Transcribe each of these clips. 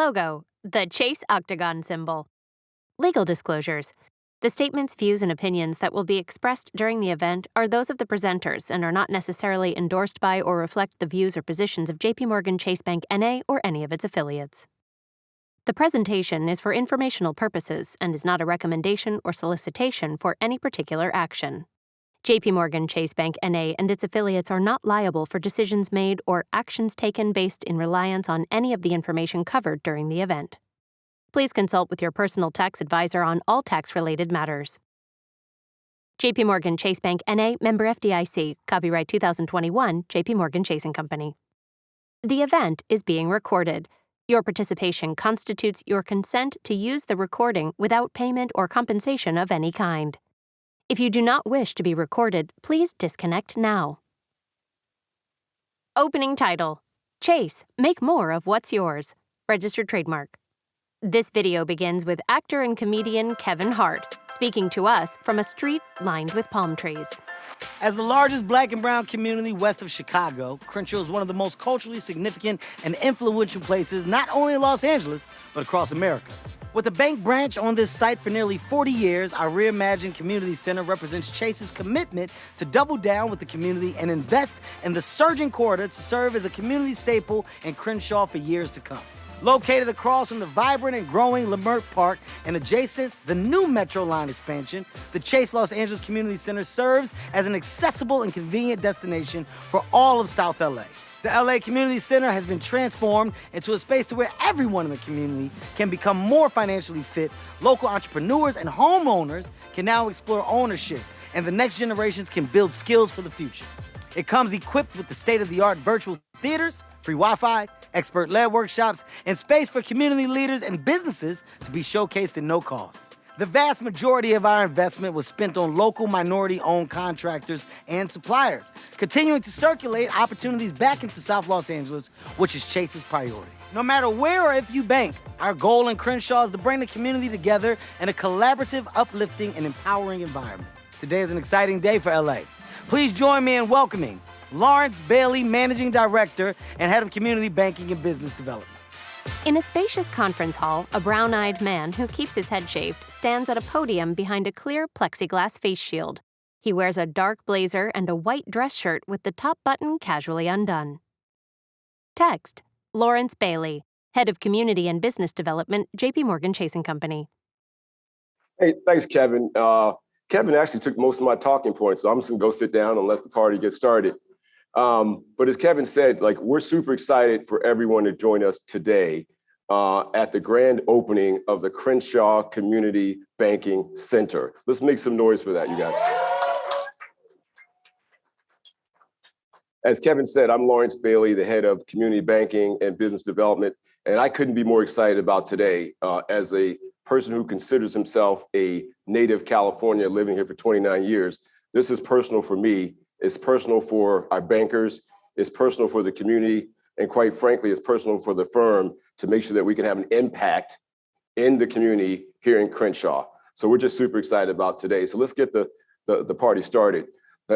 Logo, the Chase octagon symbol. Legal disclosures. The statements, views, and opinions that will be expressed during the event are those of the presenters and are not necessarily endorsed by or reflect the views or positions of JPMorgan Chase Bank N.A. or any of its affiliates. The presentation is for informational purposes and is not a recommendation or solicitation for any particular action. JPMorgan Chase Bank N.A. and its affiliates are not liable for decisions made or actions taken based in reliance on any of the information covered during the event. Please consult with your personal tax advisor on all tax-related matters. JPMorgan Chase Bank N.A. member FDIC, copyright 2021, JPMorgan Chase & Company. The event is being recorded. Your participation constitutes your consent to use the recording without payment or compensation of any kind. If you do not wish to be recorded, please disconnect now. Opening title: Chase, make more of what's yours. Registered trademark. This video begins with actor and comedian Kevin Hart speaking to us from a street lined with palm trees. As the largest black and brown community west of Chicago, Crenshaw is one of the most culturally significant and influential places not only in Los Angeles, but across America. With a bank branch on this site for nearly 40 years, our reimagined community center represents Chase's commitment to double down with the community and invest in the surging corridor to serve as a community staple in Crenshaw for years to come. Located across from the vibrant and growing Leimert Park and adjacent the new Metro Line expansion, the Chase Los Angeles Community Center serves as an accessible and convenient destination for all of South LA. The LA Community Center has been transformed into a space to where everyone in the community can become more financially fit. Local entrepreneurs and homeowners can now explore ownership, and the next generations can build skills for the future. It comes equipped with the state-of-the-art virtual theaters, free Wi-Fi, expert-led workshops, and space for community leaders and businesses to be showcased at no cost. The vast majority of our investment was spent on local minority-owned contractors and suppliers, continuing to circulate opportunities back into South Los Angeles, which is Chase's priority. No matter where or if you bank, our goal in Crenshaw is to bring the community together in a collaborative, uplifting, and empowering environment. Today is an exciting day for LA. Please join me in welcoming Lawrence Bailey, Managing Director and Head of Community Banking and Business Development. In a spacious conference hall, a brown-eyed man who keeps his head shaved stands at a podium behind a clear plexiglass face shield. He wears a dark blazer and a white dress shirt with the top button casually undone. Text: Lawrence Bailey, Head of Community and Business Development, JPMorgan Chase & Company. Hey, thanks, Kevin. Kevin actually took most of my talking points, so I'm just gonna go sit down and let the party get started. But as Kevin said, we're super excited for everyone to join us today at the grand opening of the Crenshaw Community Banking Center. Let's make some noise for that, you guys. As Kevin said, I'm Lawrence Bailey, the head of Community Banking and Business Development, and I couldn't be more excited about today as a person who considers himself a native California living here for 29 years. This is personal for me. It's personal for our bankers, it's personal for the community, and quite frankly, it's personal for the firm to make sure that we can have an impact in the community here in Crenshaw. So we're just super excited about today. So let's get the party started.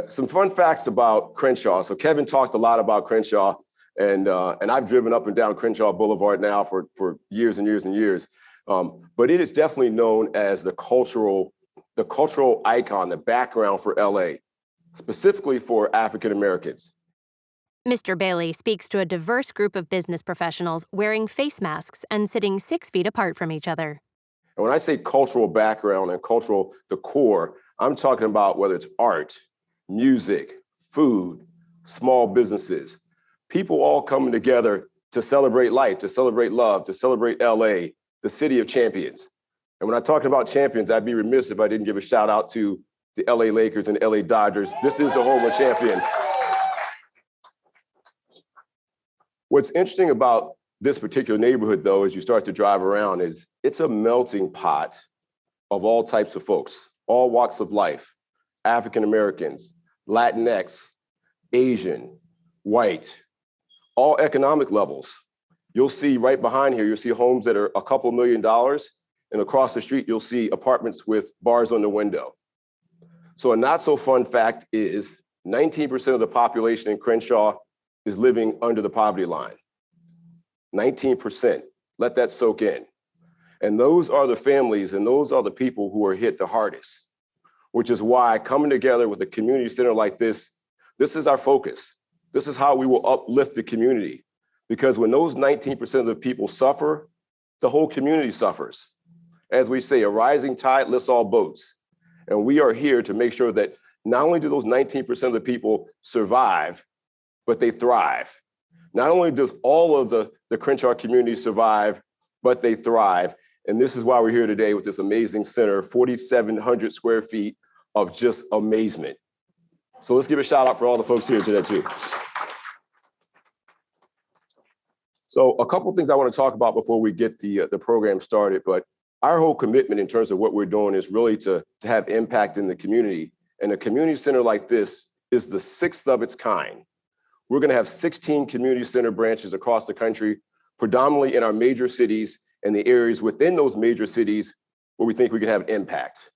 Some fun facts about Crenshaw. So Kevin talked a lot about Crenshaw, and I've driven up and down Crenshaw Boulevard now for years and years and years. But it is definitely known as the cultural icon, the background for LA. Specifically for African Americans. Mr. Bailey speaks to a diverse group of business professionals wearing face masks and sitting 6 feet apart from each other. And when I say cultural background and cultural decor, I'm talking about whether it's art, music, food, small businesses, people all coming together to celebrate life, to celebrate love, to celebrate LA, the city of champions. And when I talk about champions, I'd be remiss if I didn't give a shout out to the LA Lakers and LA Dodgers. This is the home of champions. What's interesting about this particular neighborhood, though, as you start to drive around, is it's a melting pot of all types of folks, all walks of life, African Americans, Latinx, Asian, white, all economic levels. You'll see right behind here, you'll see homes that are a couple $1 million, and across the street, you'll see apartments with bars on the window. So a not so fun fact is 19% of the population in Crenshaw is living under the poverty line. 19%. Let that soak in. And those are the families and those are the people who are hit the hardest, which is why coming together with a community center like this is our focus. This is how we will uplift the community. Because when those 19% of the people suffer, the whole community suffers. As we say, a rising tide lifts all boats. And we are here to make sure that not only do those 19% of the people survive, but they thrive. Not only does all of the Crenshaw community survive, but they thrive. And this is why we're here today with this amazing center, 4,700 square feet of just amazement. So let's give a shout out for all the folks here today too. So a couple of things I want to talk about before we get the program started, but our whole commitment in terms of what we're doing is really to have impact in the community. And a community center like this is the 6th of its kind. We're going to have 16 community center branches across the country, predominantly in our major cities and the areas within those major cities where we think we can have impact.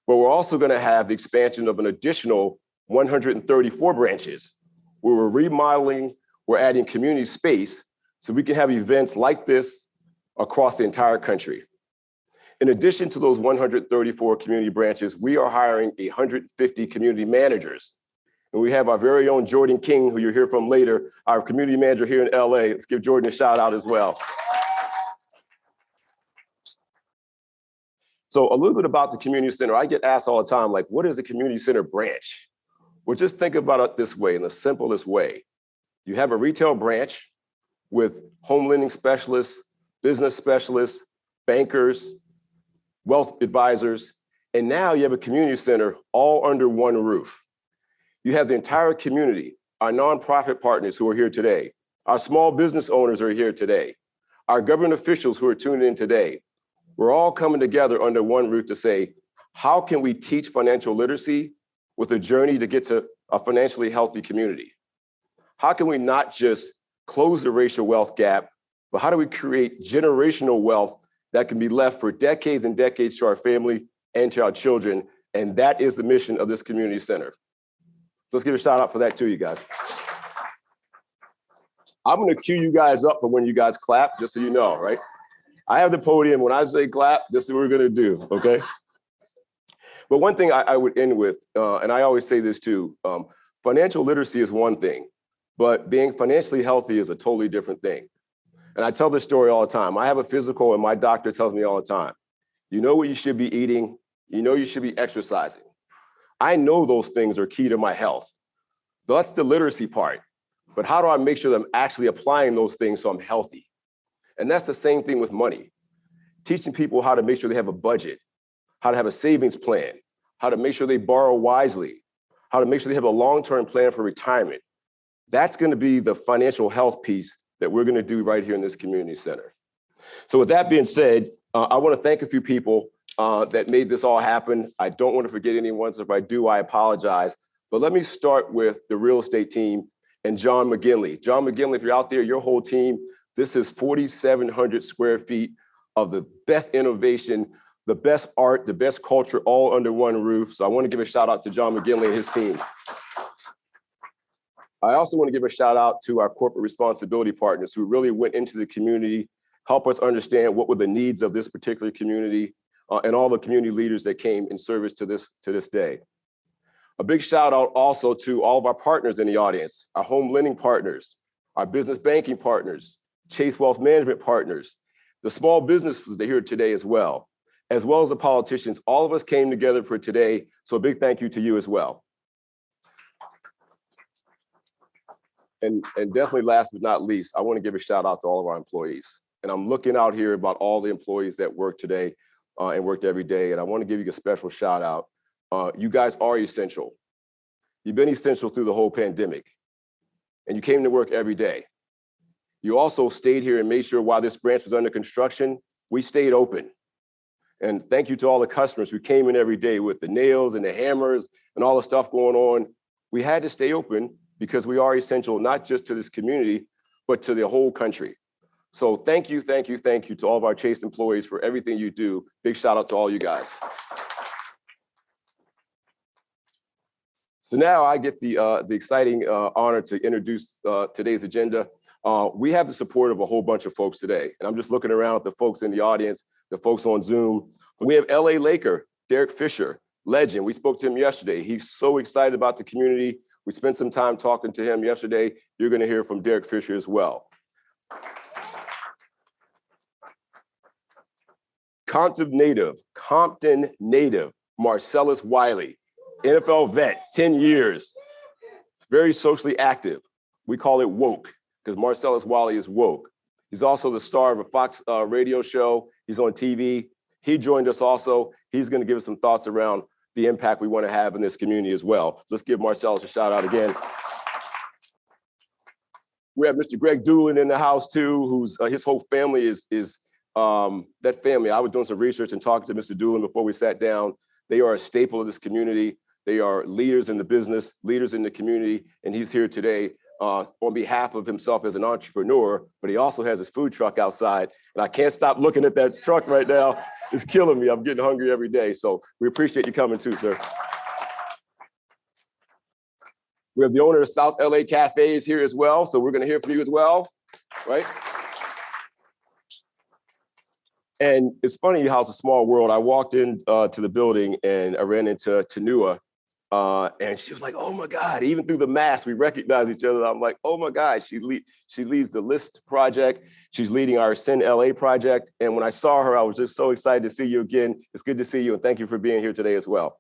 But we're also going to have the expansion of an additional 134 branches where we're remodeling, we're adding community space so we can have events like this across the entire country. In addition to those 134 community branches, we are hiring 150 community managers. And we have our very own Jordan King, who you'll hear from later, our community manager here in LA. Let's give Jordan a shout out as well. So a little bit about the community center. I get asked all the time, like, what is a community center branch? Well, just think about it this way, in the simplest way. You have a retail branch with home lending specialists, business specialists, bankers, wealth advisors, and now you have a community center all under one roof. You have the entire community, our nonprofit partners who are here today, our small business owners are here today, our government officials who are tuning in today. We're all coming together under one roof to say, how can we teach financial literacy with a journey to get to a financially healthy community? How can we not just close the racial wealth gap, but how do we create generational wealth that can be left for decades and decades to our family and to our children? And that is the mission of this community center. So let's give a shout out for that too, you guys. I'm gonna cue you guys up for when you guys clap, just so you know, right? I have the podium. When I say clap, this is what we're gonna do, okay? But one thing I would end with, and I always say this too, financial literacy is one thing, but being financially healthy is a totally different thing. And I tell this story all the time. I have a physical and my doctor tells me all the time, you know what you should be eating, you know you should be exercising. I know those things are key to my health. That's the literacy part. But how do I make sure that I'm actually applying those things so I'm healthy? And that's the same thing with money. Teaching people how to make sure they have a budget, how to have a savings plan, how to make sure they borrow wisely, how to make sure they have a long-term plan for retirement. That's going to be the financial health piece that we're going to do right here in this community center. So with that being said, I want to thank a few people that made this all happen. I don't want to forget anyone, so if I do, I apologize. But let me start with the real estate team and John McGinley. John McGinley, if you're out there, your whole team, this is 4,700 square feet of the best innovation, the best art, the best culture, all under one roof. So I want to give a shout out to John McGinley and his team. I also want to give a shout out to our corporate responsibility partners who really went into the community, help us understand what were the needs of this particular community, and all the community leaders that came in service to this day. A big shout out also to all of our partners in the audience, our home lending partners, our business banking partners, Chase Wealth Management partners, the small businesses that are here today as well as the politicians. All of us came together for today, so a big thank you to you as well. And definitely last but not least, I want to give a shout out to all of our employees. And I'm looking out here about all the employees that work today and worked every day. And I want to give you a special shout out. You guys are essential. You've been essential through the whole pandemic. And you came to work every day. You also stayed here and made sure while this branch was under construction, we stayed open. And thank you to all the customers who came in every day with the nails and the hammers and all the stuff going on. We had to stay open because we are essential, not just to this community, but to the whole country. So thank you to all of our Chase employees for everything you do. Big shout out to all you guys. So now I get the exciting honor to introduce today's agenda. We have the support of a whole bunch of folks today. And I'm just looking around at the folks in the audience, the folks on Zoom. We have LA Laker, Derek Fisher, legend. We spoke to him yesterday. He's so excited about the community. We spent some time talking to him yesterday. You're going to hear from Derek Fisher as well. Compton native, Marcellus Wiley, NFL vet, 10 years, very socially active. We call it woke because Marcellus Wiley is woke. He's also the star of a Fox radio show. He's on TV. He joined us also. He's going to give us some thoughts around the impact we want to have in this community as well. So let's give Marcellus a shout out again. We have Mr. Greg Doolin in the house too, who's his whole family is that family. I was doing some research and talking to Mr. Doolin before we sat down. They are a staple of this community. They are leaders in the business, leaders in the community, and he's here today on behalf of himself as an entrepreneur, but he also has his food truck outside, and I can't stop looking at that truck right now. It's killing me. I'm getting hungry every day, so we appreciate you coming too, sir. We have the owner of South LA Cafes here as well, so we're gonna hear from you as well, right? And it's funny how it's a small world. I walked in to the building and I ran into Tanua, and she was like, "Oh my God!" Even through the mask, we recognize each other. I'm like, "Oh my God!" She leads the List project. She's leading our Send LA project. And when I saw her, I was just so excited to see you again. It's good to see you, and thank you for being here today as well.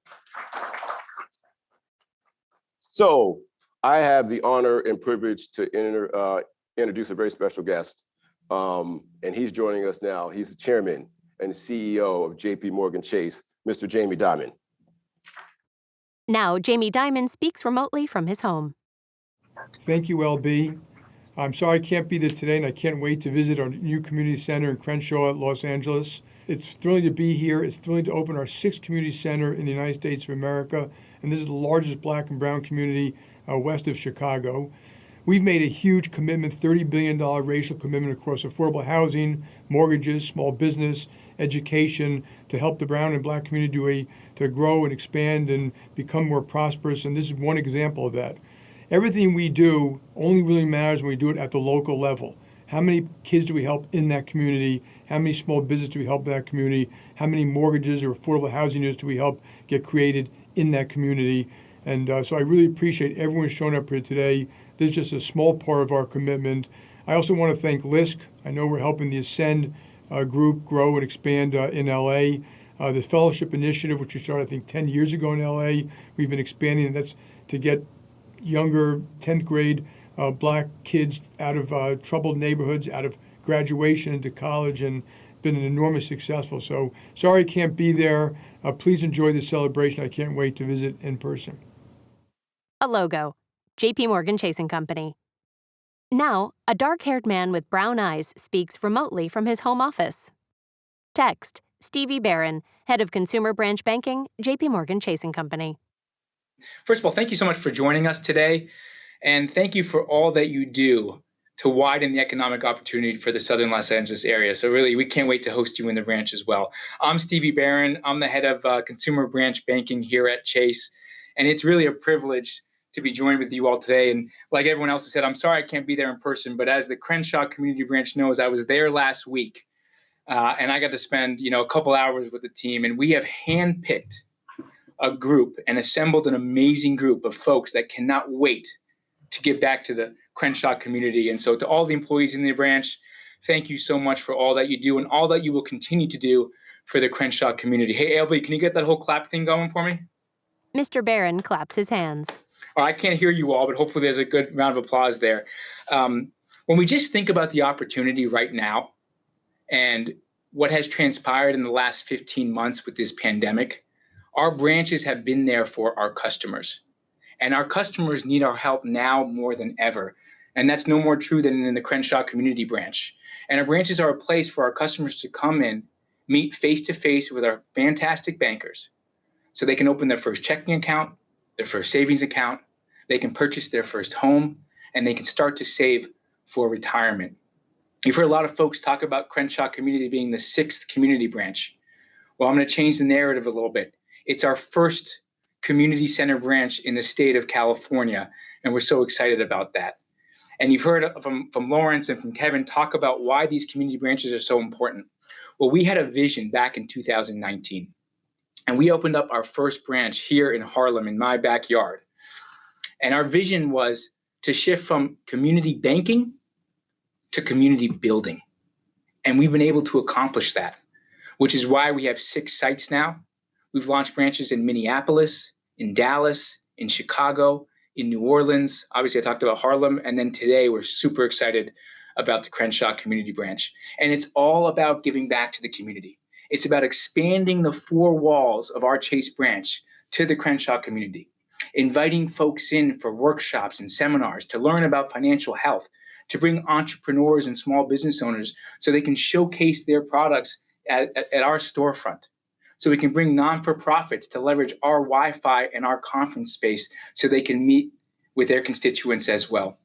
So I have the honor and privilege to introduce a very special guest. And he's joining us now. He's the chairman and CEO of JPMorgan Chase, Mr. Jamie Dimon. Now, Jamie Dimon speaks remotely from his home. Thank you, LB. I'm sorry I can't be there today, and I can't wait to visit our new community center in Crenshaw, Los Angeles. It's thrilling to be here. It's thrilling to open our 6th community center in the United States of America, and this is the largest Black and brown community west of Chicago. We've made a huge commitment, $30 billion racial commitment across affordable housing, mortgages, small business, education, to help the brown and Black community to grow and expand and become more prosperous. And this is one example of that. Everything we do only really matters when we do it at the local level. How many kids do we help in that community? How many small businesses do we help in that community? How many mortgages or affordable housing units do we help get created in that community? And so I really appreciate everyone showing up here today. This is just a small part of our commitment. I also want to thank LISC. I know we're helping the Ascend group grow and expand in LA. The Fellowship Initiative, which we started, I think, 10 years ago in LA, we've been expanding, and that's to get younger 10th grade Black kids out of troubled neighborhoods, out of graduation into college, and been an enormous successful. So sorry I can't be there. Please enjoy the celebration. I can't wait to visit in person. A logo. JPMorgan Chase Company. Now, a dark-haired man with brown eyes speaks remotely from his home office. Text, Stevie Barron, Head of Consumer Branch Banking, JPMorgan Chase Company. First of all, thank you so much for joining us today, and thank you for all that you do to widen the economic opportunity for the Southern Los Angeles area. So really, we can't wait to host you in the branch as well. I'm Stevie Barron. I'm the Head of Consumer Branch Banking here at Chase, and it's really a privilege to be joined with you all today. And like everyone else has said, I'm sorry I can't be there in person, but as the Crenshaw Community Branch knows, I was there last week, and I got to spend a couple hours with the team, and we have handpicked a group and assembled an amazing group of folks that cannot wait to give back to the Crenshaw community. And so to all the employees in the branch, thank you so much for all that you do and all that you will continue to do for the Crenshaw community. Hey, LB, can you get that whole clap thing going for me? Mr. Barron claps his hands. I can't hear you all, but hopefully there's a good round of applause there. When we just think about the opportunity right now and what has transpired in the last 15 months with this pandemic, our branches have been there for our customers. And our customers need our help now more than ever. And that's no more true than in the Crenshaw Community Branch. And our branches are a place for our customers to come in, meet face-to-face with our fantastic bankers, so they can open their first checking account, their first savings account, they can purchase their first home, and they can start to save for retirement. You've heard a lot of folks talk about Crenshaw Community being the 6th community branch. Well, I'm going to change the narrative a little bit. It's our first community center branch in the state of California, and we're so excited about that. And you've heard from Lawrence and from Kevin talk about why these community branches are so important. Well, we had a vision back in 2019, and we opened up our first branch here in Harlem in my backyard. And our vision was to shift from community banking to community building. And we've been able to accomplish that, which is why we have 6 sites now. We've launched branches in Minneapolis, in Dallas, in Chicago, in New Orleans. Obviously, I talked about Harlem. And then today, we're super excited about the Crenshaw Community Branch. And it's all about giving back to the community. It's about expanding the 4 walls of our Chase branch to the Crenshaw community, inviting folks in for workshops and seminars to learn about financial health, to bring entrepreneurs and small business owners so they can showcase their products at our storefront. So we can bring non-for-profits to leverage our Wi-Fi and our conference space so they can meet with their constituents as well.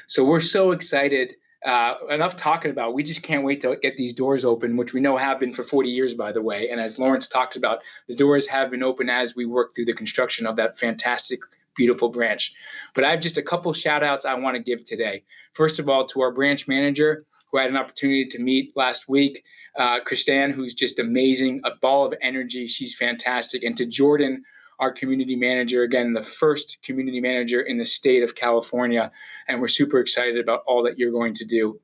So we're so excited. Enough talking about, we just can't wait to get these doors open, which we know have been for 40 years, by the way. And as Lawrence talked about, the doors have been open as we work through the construction of that fantastic, beautiful branch. But I have just a couple shout outs I want to give today. First of all, to our branch manager, who I had an opportunity to meet last week, Christiane, who's just amazing, a ball of energy. She's fantastic. And to Jordan, our community manager, again, the first community manager in the state of California. And we're super excited about all that you're going to do.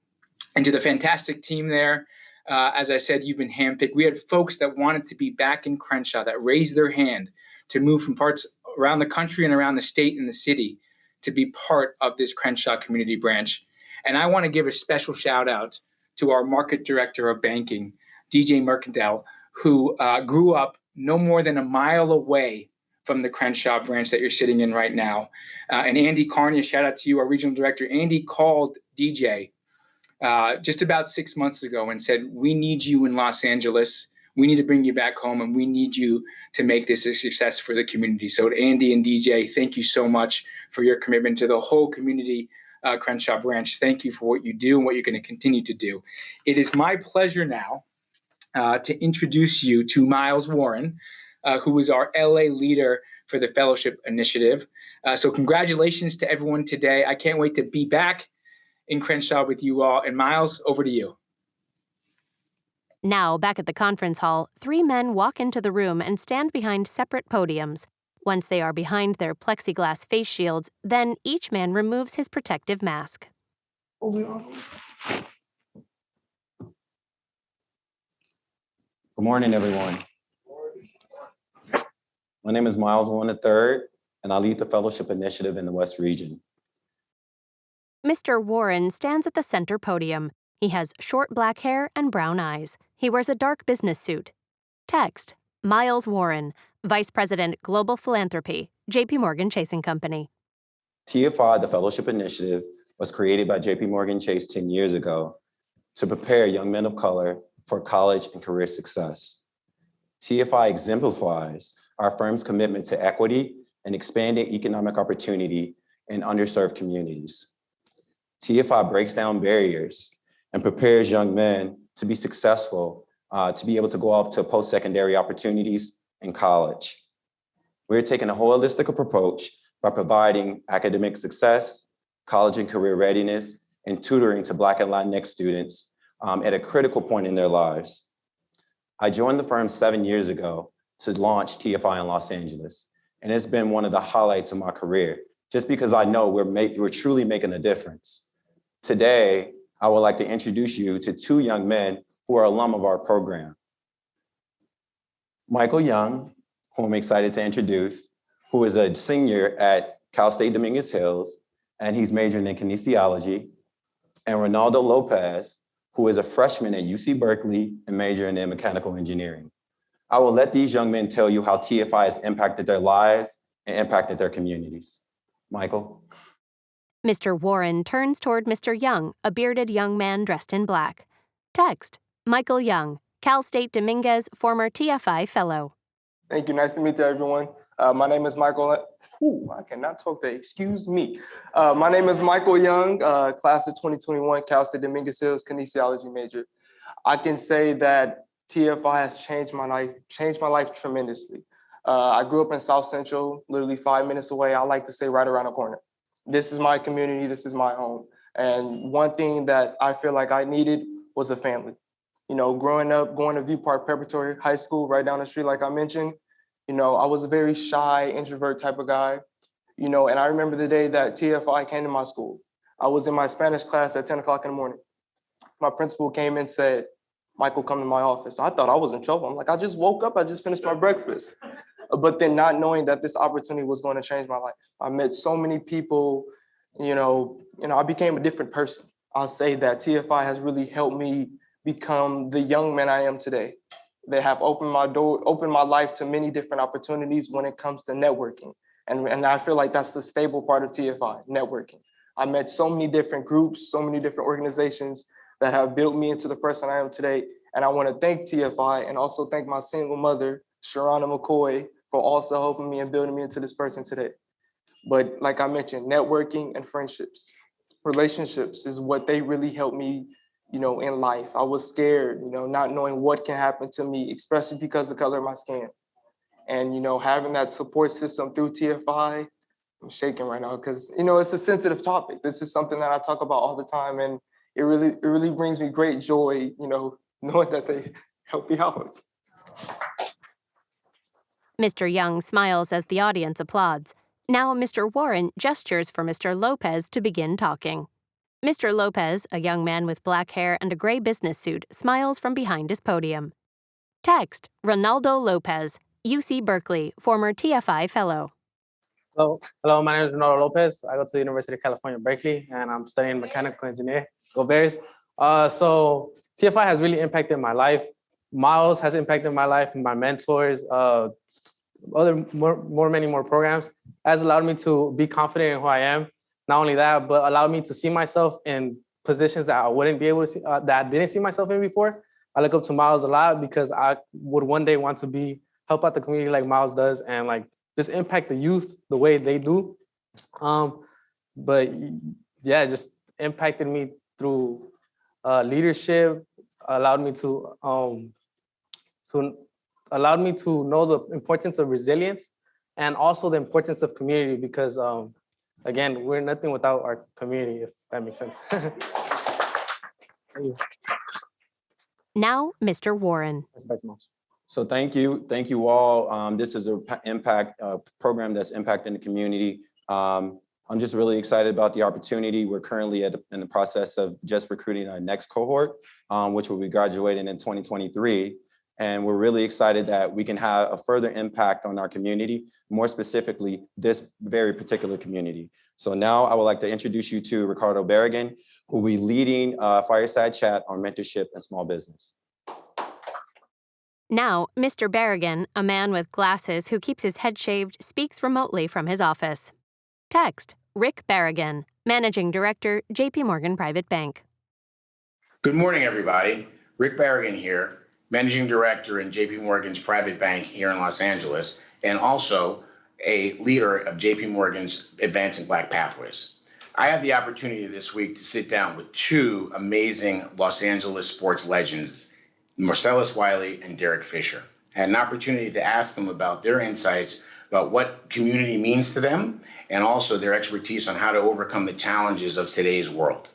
And to the fantastic team there, as I said, you've been handpicked. We had folks that wanted to be back in Crenshaw that raised their hand to move from parts around the country and around the state and the city to be part of this Crenshaw Community Branch. And I want to give a special shout out to our market director of banking, DJ Mercantile, who grew up no more than a mile away from the Crenshaw branch that you're sitting in right now. And Andy Carney, shout out to you, our regional director. Andy called DJ just about 6 months ago and said, we need you in Los Angeles. We need to bring you back home, and we need you to make this a success for the community. So to Andy and DJ, thank you so much for your commitment to the whole community Crenshaw branch. Thank you for what you do and what you're going to continue to do. It is my pleasure now to introduce you to Miles Warren, who is our LA leader for the Fellowship Initiative. So congratulations to everyone today. I can't wait to be back in Crenshaw with you all. And Miles, over to you. Now, back at the conference hall, 3 men walk into the room and stand behind separate podiums. Once they are behind their plexiglass face shields, then each man removes his protective mask. Good morning, everyone. My name is Miles Warren III, and I lead the Fellowship Initiative in the West Region. Mr. Warren stands at the center podium. He has short black hair and brown eyes. He wears a dark business suit. Text: Miles Warren, Vice President, Global Philanthropy, JPMorgan Chase Company. TFI, the Fellowship Initiative, was created by JPMorgan Chase 10 years ago to prepare young men of color for college and career success. TFI exemplifies our firm's commitment to equity and expanding economic opportunity in underserved communities. TFI breaks down barriers and prepares young men to be successful, to be able to go off to post-secondary opportunities in college. We're taking a holistic approach by providing academic success, college and career readiness, and tutoring to Black and Latinx students at a critical point in their lives. I joined the firm 7 years ago to launch TFI in Los Angeles, and it's been one of the highlights of my career, just because I know we're truly making a difference. Today, I would like to introduce you to 2 young men who are alum of our program. Michael Young, who I'm excited to introduce, who is a senior at Cal State Dominguez Hills, and he's majoring in kinesiology, and Ronaldo Lopez, who is a freshman at UC Berkeley and majoring in mechanical engineering. I will let these young men tell you how TFI has impacted their lives and impacted their communities. Michael. Mr. Warren turns toward Mr. Young, a bearded young man dressed in black. Text: Michael Young, Cal State Dominguez, former TFI fellow. Thank you. Nice to meet you, everyone. My name is Michael. I cannot talk today. Excuse me. My name is Michael Young, class of 2021, Cal State Dominguez Hills, kinesiology major. I can say that TFI has changed my life tremendously. I grew up in South Central, literally 5 minutes away. I like to say right around the corner. This is my community. This is my home. And one thing that I feel like I needed was a family. You know, growing up, going to View Park Preparatory High School right down the street, like I mentioned, you know, I was a very shy, introvert type of guy, you know, and I remember the day that TFI came to my school. I was in my Spanish class at 10 o'clock in the morning. My principal came and said, Michael, come to my office. I thought I was in trouble. I'm like, I just woke up, I just finished my breakfast. But then not knowing that this opportunity was going to change my life. I met so many people, you know, I became a different person. I'll say that TFI has really helped me become the young man I am today. They have opened my life to many different opportunities when it comes to networking. And I feel like that's the stable part of TFI, networking. I met so many different groups, so many different organizations that have built me into the person I am today. And I want to thank TFI and also thank my single mother, Sharona McCoy, for also helping me and building me into this person today. But like I mentioned, networking and friendships, relationships is what they really helped me, you know, in life. I was scared, you know, not knowing what can happen to me, especially because of the color of my skin. And, you know, having that support system through TFI, I'm shaking right now because, you know, it's a sensitive topic. This is something that I talk about all the time. And it really brings me great joy, you know, knowing that they help me out. Mr. Young smiles as the audience applauds. Now Mr. Warren gestures for Mr. Lopez to begin talking. Mr. Lopez, a young man with black hair and a gray business suit, smiles from behind his podium. Text, Ronaldo Lopez, UC Berkeley, former TFI fellow. Hello, my name is Ronaldo Lopez. I go to the University of California, Berkeley, and I'm studying mechanical engineer. Go Bears. So TFI has really impacted my life. Miles has impacted my life, and my mentors, many more programs has allowed me to be confident in who I am. Not only that, but allowed me to see myself in positions that I wouldn't be able to see, that I didn't see myself in before. I look up to Miles a lot because I would one day want to help out the community like Miles does and like just impact the youth the way they do. But yeah, just impacted me through leadership, allowed me to know the importance of resilience and also the importance of community because again, we're nothing without our community, if that makes sense. Thank you. Now, Mr. Warren. So thank you all. This is an impact program that's impacting the community. I'm just really excited about the opportunity. We're currently in the process of just recruiting our next cohort, which will be graduating in 2023. And we're really excited that we can have a further impact on our community, more specifically, this very particular community. So now I would like to introduce you to Ricardo Berrigan, who will be leading a fireside chat on mentorship and small business. Now, Mr. Berrigan, a man with glasses who keeps his head shaved, speaks remotely from his office. Text, Rick Berrigan, Managing Director, JPMorgan Private Bank. Good morning, everybody. Rick Berrigan here, Managing Director in JPMorgan's Private Bank here in Los Angeles, and also a leader of JPMorgan's Advancing Black Pathways. I had the opportunity this week to sit down with two amazing Los Angeles sports legends, Marcellus Wiley and Derek Fisher. I had an opportunity to ask them about their insights about what community means to them and also their expertise on how to overcome the challenges of today's world.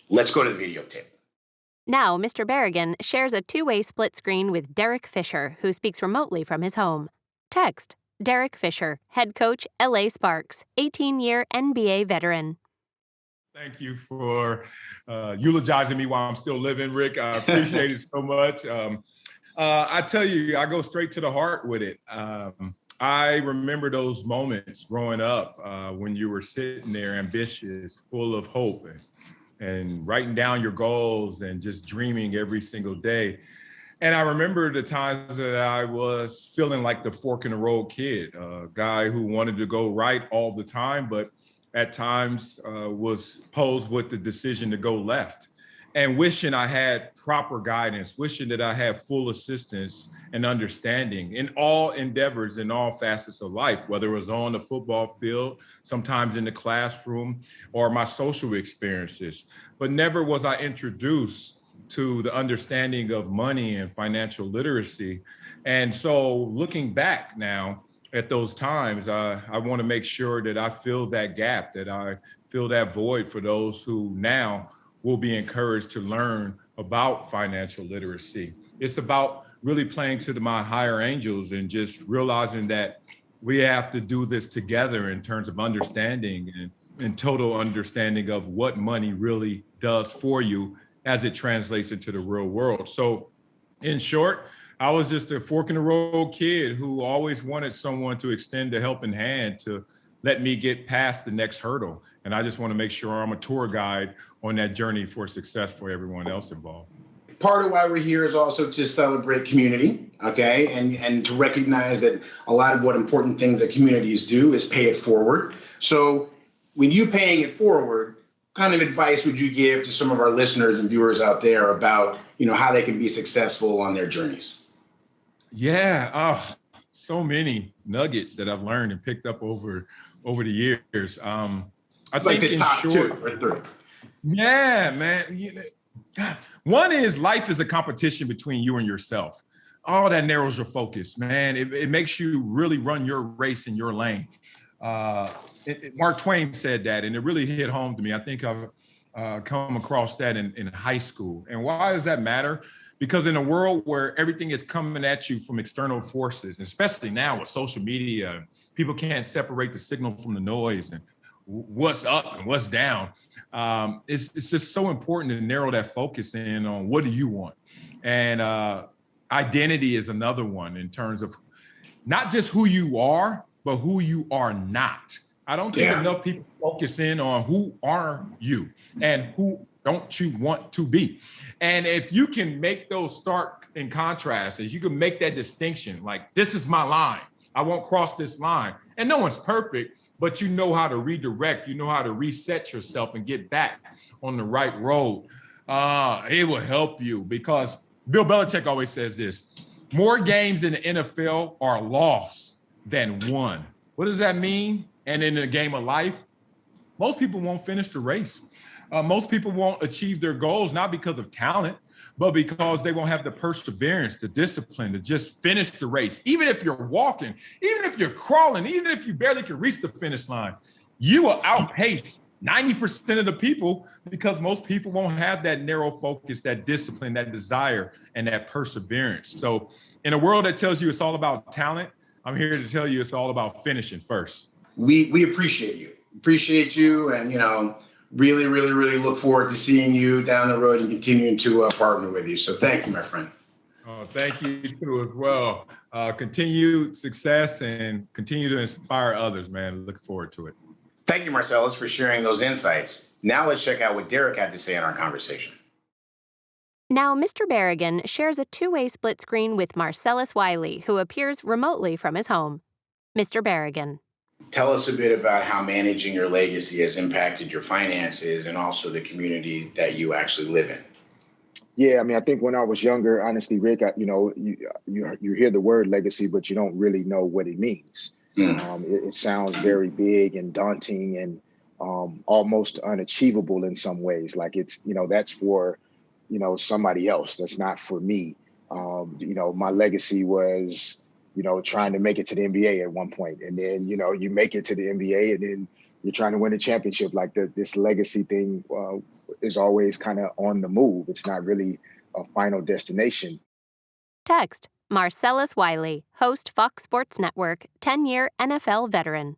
Let's go to the videotape. Now, Mr. Berrigan shares a two-way split screen with Derek Fisher, who speaks remotely from his home. Text, Derek Fisher, head coach, LA Sparks, 18-year NBA veteran. Thank you for eulogizing me while I'm still living, Rick. I appreciate it so much. I tell you, I go straight to the heart with it. I remember those moments growing up when you were sitting there ambitious, full of hope, and writing down your goals and just dreaming every single day. And I remember the times that I was feeling like the fork in the road kid, a guy who wanted to go right all the time, but at times was posed with the decision to go left, and wishing I had proper guidance, wishing that I had full assistance and understanding in all endeavors, in all facets of life, whether it was on the football field, sometimes in the classroom, or my social experiences. But never was I introduced to the understanding of money and financial literacy. And so looking back now, at those times, I want to make sure that I fill that gap, that I fill that void for those who now will be encouraged to learn about financial literacy. It's about really playing to my higher angels and just realizing that we have to do this together in terms of understanding and total understanding of what money really does for you as it translates into the real world. So in short, I was just a fork in the road kid who always wanted someone to extend a helping hand to let me get past the next hurdle. And I just want to make sure I'm a tour guide on that journey for success for everyone else involved. Part of why we're here is also to celebrate community, okay? And to recognize that a lot of what important things that communities do is pay it forward. So when you paying it forward, what kind of advice would you give to some of our listeners and viewers out there about, how they can be successful on their journeys? Yeah, so many nuggets that I've learned and picked up over the years. I like think the in top short, 2 or 3. Yeah, man. One is life is a competition between you and yourself. Oh, that narrows your focus, man. It makes you really run your race in your lane. Mark Twain said that, and it really hit home to me. I think I've come across that in high school. And why does that matter? Because in a world where everything is coming at you from external forces, especially now with social media, people can't separate the signal from the noise and what's up and what's down. It's just so important to narrow that focus in on what do you want. And identity is another one in terms of not just who you are, but who you are not. I don't think enough people focus in on who are you and who don't you want to be. And if you can make those stark in contrast, if you can make that distinction, like this is my line, I won't cross this line. And no one's perfect, but you know how to redirect, you know how to reset yourself and get back on the right road. It will help you because Bill Belichick always says this: more games in the NFL are lost than won. What does that mean? And in the game of life, most people won't finish the race. Most people won't achieve their goals, not because of talent, but because they won't have the perseverance, the discipline to just finish the race. Even if you're walking, even if you're crawling, even if you barely can reach the finish line, you will outpace 90% of the people because most people won't have that narrow focus, that discipline, that desire, and that perseverance. So in a world that tells you it's all about talent, I'm here to tell you it's all about finishing first. We appreciate you, and really, really, really look forward to seeing you down the road and continuing to partner with you. So thank you, my friend. Oh, thank you too as well. Continued success and continue to inspire others, man. Look forward to it. Thank you, Marcellus, for sharing those insights. Now let's check out what Derek had to say in our conversation. Now, Mr. Berrigan shares a two-way split screen with Marcellus Wiley, who appears remotely from his home. Mr. Berrigan. Tell us a bit about how managing your legacy has impacted your finances and also the community that you actually live in. Yeah, I mean, I think when I was younger, honestly, Rick, you hear the word legacy, but you don't really know what it means. It sounds very big and daunting and almost unachievable in some ways. Like it's, that's for, somebody else. That's not for me. My legacy was, trying to make it to the NBA at one point. And then, you make it to the NBA and then you're trying to win a championship. Like this legacy thing is always kind of on the move. It's not really a final destination. Text Marcellus Wiley, host Fox Sports Network, 10-year NFL veteran.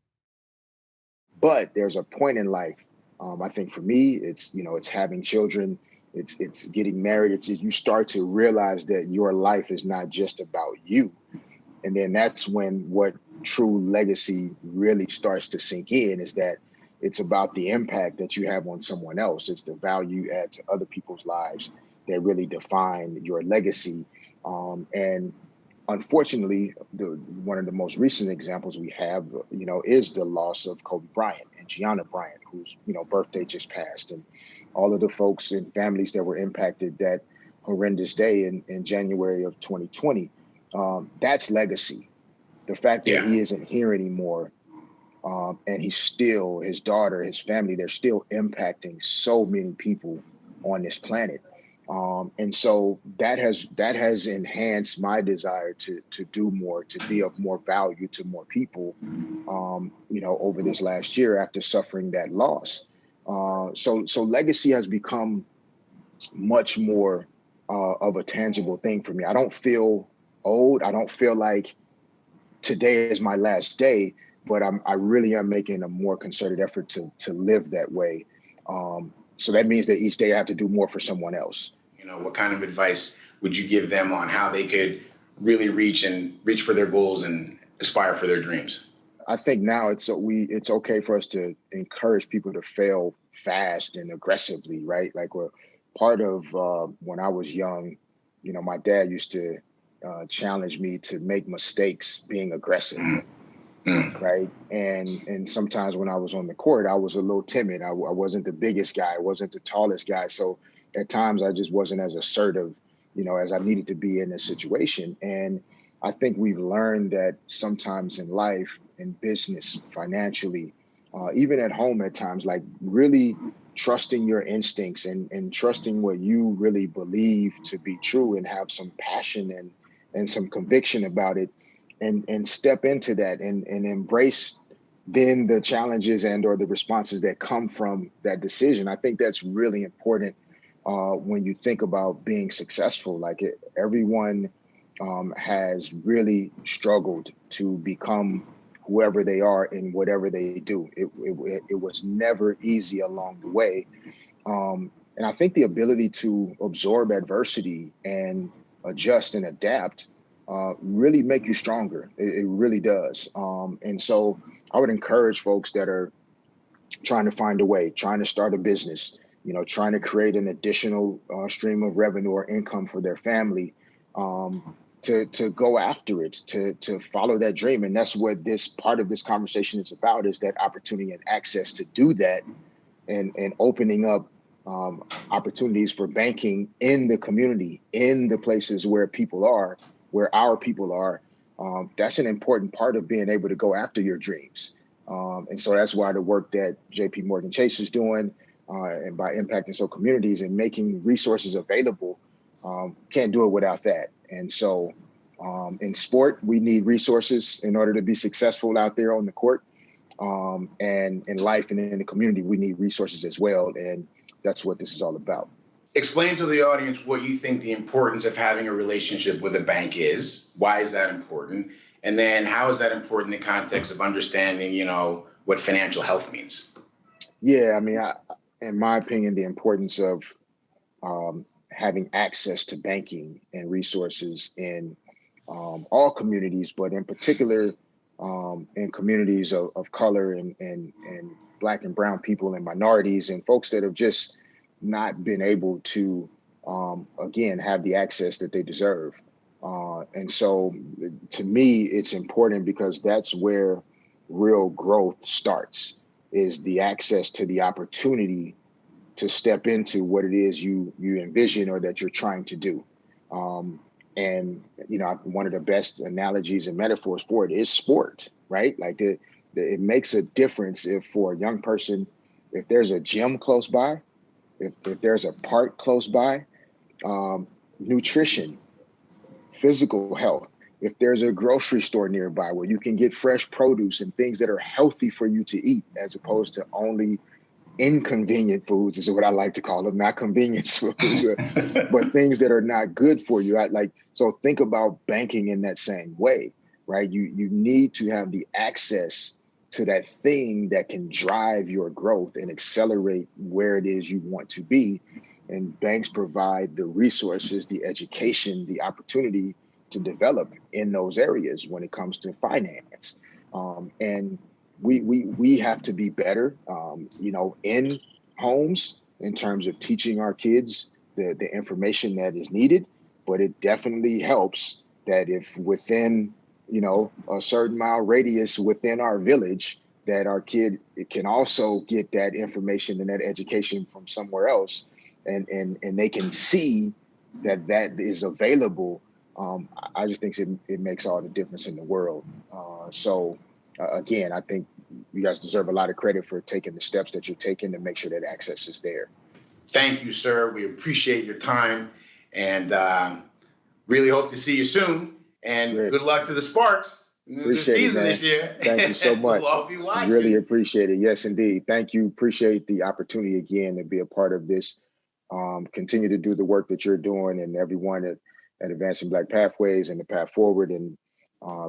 But there's a point in life. I think for me, it's, it's having children. It's getting married. It's you start to realize that your life is not just about you. And then that's when what true legacy really starts to sink in, is that it's about the impact that you have on someone else. It's the value you add to other people's lives that really define your legacy. And unfortunately, one of the most recent examples we have, is the loss of Kobe Bryant and Gianna Bryant, whose, birthday just passed, and all of the folks and families that were impacted that horrendous day in January of 2020. That's legacy. The fact that he isn't here anymore, and he's still, his daughter, his family, they're still impacting so many people on this planet. And so that has enhanced my desire to do more, to be of more value to more people, over this last year after suffering that loss. So legacy has become much more of a tangible thing for me. I don't feel old. I don't feel like today is my last day, but I really am making a more concerted effort to live that way. So that means that each day I have to do more for someone else. What kind of advice would you give them on how they could really reach for their goals and aspire for their dreams? I think now it's okay for us to encourage people to fail fast and aggressively, right? Like part of when I was young, my dad used to challenge me to make mistakes being aggressive, right? And sometimes when I was on the court, I was a little timid. I wasn't the biggest guy. I wasn't the tallest guy. So at times I just wasn't as assertive, as I needed to be in this situation. And I think we've learned that sometimes in life, in business, financially, even at home at times, like really trusting your instincts and trusting what you really believe to be true and have some passion and some conviction about it and step into that and embrace then the challenges and or the responses that come from that decision. I think that's really important when you think about being successful. Like everyone has really struggled to become whoever they are in whatever they do. It was never easy along the way. And I think the ability to absorb adversity and adjust and adapt really make you stronger. It really does. And so I would encourage folks that are trying to find a way, trying to start a business, trying to create an additional stream of revenue or income for their family, to go after it, to follow that dream. And that's what this part of this conversation is about, is that opportunity and access to do that and opening up opportunities for banking in the community, in the places where people are, where our people are. That's an important part of being able to go after your dreams. And so that's why the work that JPMorgan Chase is doing and by impacting so communities and making resources available, can't do it without that. And so in sport, we need resources in order to be successful out there on the court. And in life and in the community, we need resources as well. And that's what this is all about. Explain to the audience what you think the importance of having a relationship with a bank is. Why is that important? And then how is that important in the context of understanding, what financial health means? Yeah, I mean, in my opinion, the importance of having access to banking and resources in all communities, but in particular in communities of color and Black and brown people and minorities and folks that have just not been able to, again, have the access that they deserve. And so to me, it's important because that's where real growth starts, is the access to the opportunity to step into what it is you envision or that you're trying to do. And, one of the best analogies and metaphors for it is sport, right? Like it makes a difference if for a young person, if there's a gym close by, if there's a park close by, nutrition, physical health, if there's a grocery store nearby where you can get fresh produce and things that are healthy for you to eat, as opposed to only inconvenient foods, is what I like to call them, not convenience foods, but things that are not good for you. So think about banking in that same way, right? You need to have the access to that thing that can drive your growth and accelerate where it is you want to be. And banks provide the resources, the education, the opportunity to develop in those areas when it comes to finance. And we have to be better, in homes in terms of teaching our kids the information that is needed. But it definitely helps that if within, a certain mile radius within our village, that our kid can also get that information and that education from somewhere else, and they can see that is available. I just think it makes all the difference in the world. So again, I think you guys deserve a lot of credit for taking the steps that you're taking to make sure that access is there. thank you, sir. We appreciate your time and really hope to see you soon. And good luck to the Sparks in the season this year. Thank you so much. We'll all be watching. Really appreciate it. Yes, indeed. Thank you. Appreciate the opportunity again to be a part of this. Continue to do the work that you're doing, and everyone at Advancing Black Pathways and the Path Forward. And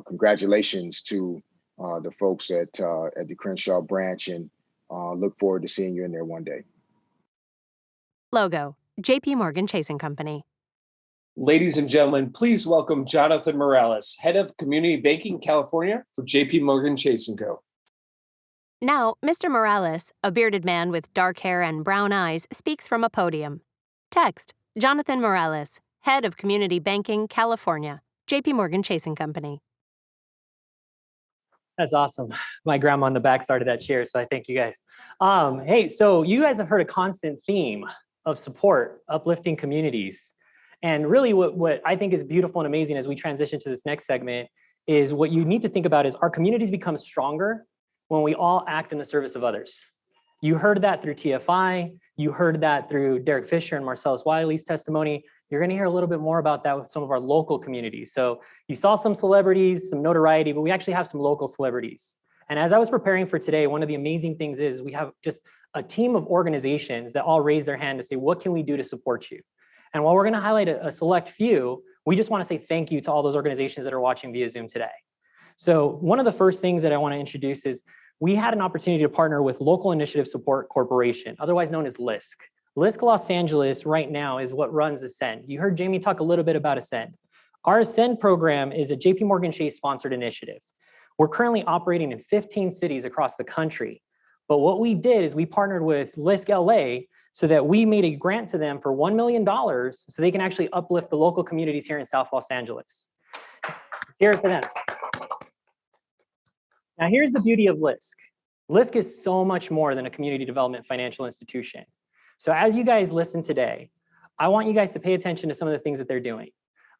congratulations to the folks at the Crenshaw branch, and look forward to seeing you in there one day. Logo, JPMorgan Chase & Company. Ladies and gentlemen, please welcome Jonathan Morales, Head of Community Banking California for JPMorgan Chase & Co. Now, Mr. Morales, a bearded man with dark hair and brown eyes, speaks from a podium. Text, Jonathan Morales, Head of Community Banking California, JPMorgan Chase & Company. That's awesome. My grandma on the back started that cheer, so I thank you guys. Hey, so you guys have heard a constant theme of support, uplifting communities. And really what I think is beautiful and amazing as we transition to this next segment is what you need to think about is our communities become stronger when we all act in the service of others. You heard that through TFI. You heard that through Derek Fisher and Marcellus Wiley's testimony. You're going to hear a little bit more about that with some of our local communities. So you saw some celebrities, some notoriety, but we actually have some local celebrities. And as I was preparing for today, one of the amazing things is we have just a team of organizations that all raise their hand to say, what can we do to support you? And while we're going to highlight a select few, we just want to say thank you to all those organizations that are watching via Zoom today. So one of the first things that I want to introduce is we had an opportunity to partner with Local Initiative Support Corporation, otherwise known as LISC. LISC Los Angeles right now is what runs Ascend. You heard Jamie talk a little bit about Ascend. Our Ascend program is a JPMorgan Chase sponsored initiative. We're currently operating in 15 cities across the country. But what we did is we partnered with LISC LA so that we made a grant to them for $1 million so they can actually uplift the local communities here in South Los Angeles. Let's hear it for them. Now here's the beauty of LISC. LISC is so much more than a community development financial institution. So as you guys listen today, I want you guys to pay attention to some of the things that they're doing.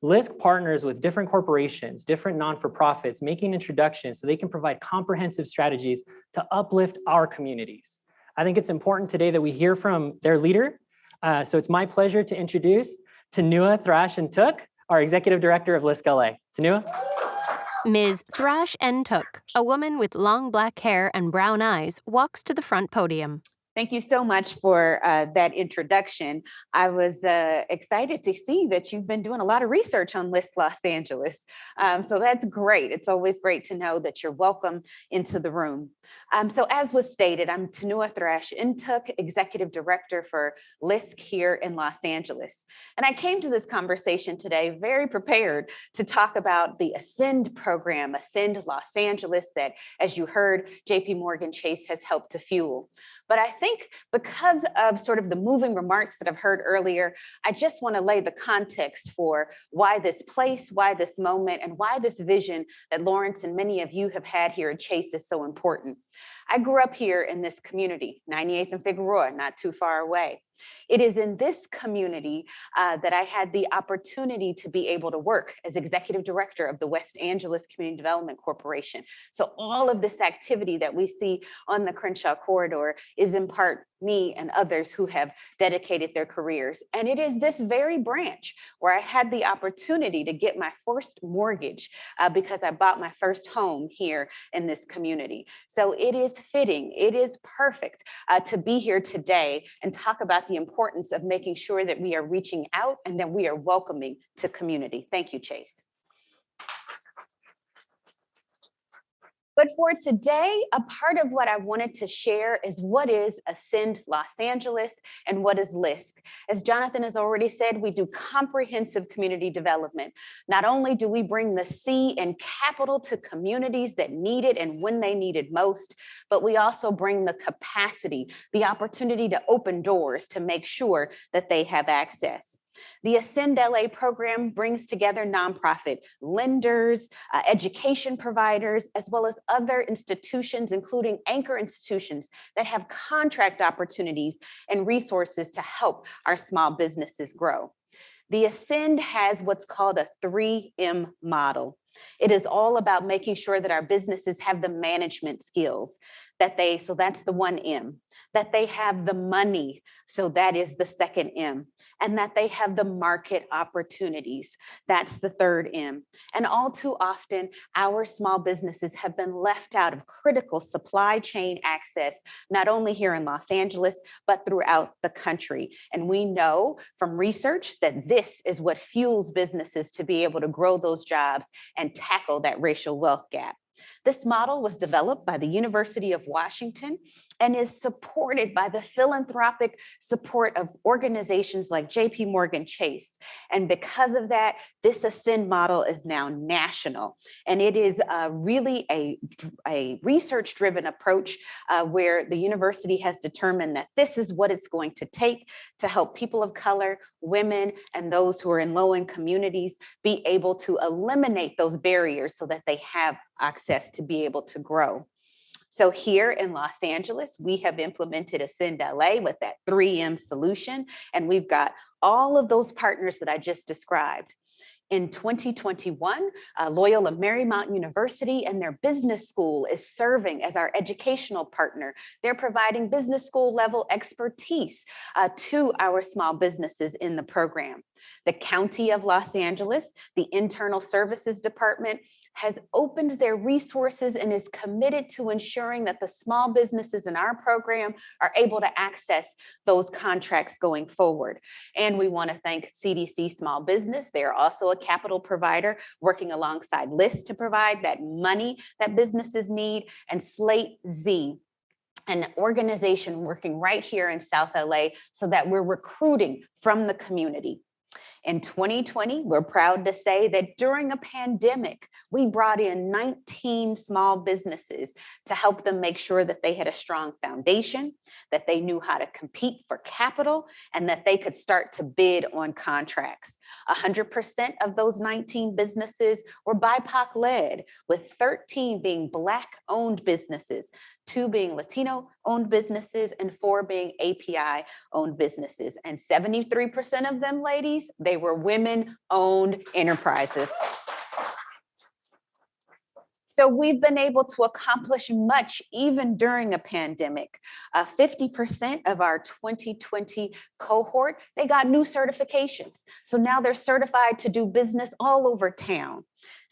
LISC partners with different corporations, different non-for-profits, making introductions so they can provide comprehensive strategies to uplift our communities. I think it's important today that we hear from their leader. So it's my pleasure to introduce Tanua Thrash and Took, our Executive Director of LISC LA. Tanua? Ms. Thrash N. Took, a woman with long black hair and brown eyes, walks to the front podium. Thank you so much for that introduction. I was excited to see that you've been doing a lot of research on LISC Los Angeles. So that's great. It's always great to know that you're welcome into the room. So as was stated, I'm Tanua Thrash Intuk, Executive Director for LISC here in Los Angeles. And I came to this conversation today very prepared to talk about the Ascend program, Ascend Los Angeles, that, as you heard, JPMorgan Chase has helped to fuel. But I think because of sort of the moving remarks that I've heard earlier, I just want to lay the context for why this place, why this moment, and why this vision that Lawrence and many of you have had here at Chase is so important. I grew up here in this community, 98th and Figueroa, not too far away. It is in this community that I had the opportunity to be able to work as Executive Director of the West Angeles Community Development Corporation. So all of this activity that we see on the Crenshaw corridor is in part me and others who have dedicated their careers. And it is this very branch where I had the opportunity to get my first mortgage because I bought my first home here in this community. So it is fitting, it is perfect to be here today and talk about the importance of making sure that we are reaching out and that we are welcoming to community. Thank you, Chase. But for today, a part of what I wanted to share is what is Ascend Los Angeles and what is LISC. As Jonathan has already said, we do comprehensive community development. Not only do we bring the C and capital to communities that need it and when they need it most, but we also bring the capacity, the opportunity to open doors to make sure that they have access. The Ascend LA program brings together nonprofit lenders, education providers, as well as other institutions, including anchor institutions that have contract opportunities and resources to help our small businesses grow. The Ascend has what's called a 3M model. It is all about making sure that our businesses have the management skills, so that's the 1M, that they have the money, so that is the 2nd M, and that they have the market opportunities, that's the 3rd M. And all too often, our small businesses have been left out of critical supply chain access, not only here in Los Angeles, but throughout the country. And we know from research that this is what fuels businesses to be able to grow those jobs and tackle that racial wealth gap. This model was developed by the University of Washington and is supported by the philanthropic support of organizations like JPMorgan Chase. And because of that, this Ascend model is now national. And it is really a research-driven approach where the university has determined that this is what it's going to take to help people of color, women, and those who are in low-income communities be able to eliminate those barriers so that they have access to be able to grow. So here in Los Angeles, we have implemented Ascend LA with that 3M solution, and we've got all of those partners that I just described. In 2021, Loyola Marymount University and their business school is serving as our educational partner. They're providing business school level expertise to our small businesses in the program. The County of Los Angeles, the Internal Services Department, has opened their resources and is committed to ensuring that the small businesses in our program are able to access those contracts going forward. And we want to thank CDC Small Business. They are also a capital provider working alongside LIST to provide that money that businesses need, and Slate Z, an organization working right here in South LA so that we're recruiting from the community. In 2020, we're proud to say that during a pandemic, we brought in 19 small businesses to help them make sure that they had a strong foundation, that they knew how to compete for capital, and that they could start to bid on contracts. 100% of those 19 businesses were BIPOC-led, with 13 being Black-owned businesses, 2 being Latino-owned businesses, and 4 being API-owned businesses. And 73% of them, ladies, they were women-owned enterprises. So we've been able to accomplish much even during a pandemic. 50% of our 2020 cohort, they got new certifications. So now they're certified to do business all over town.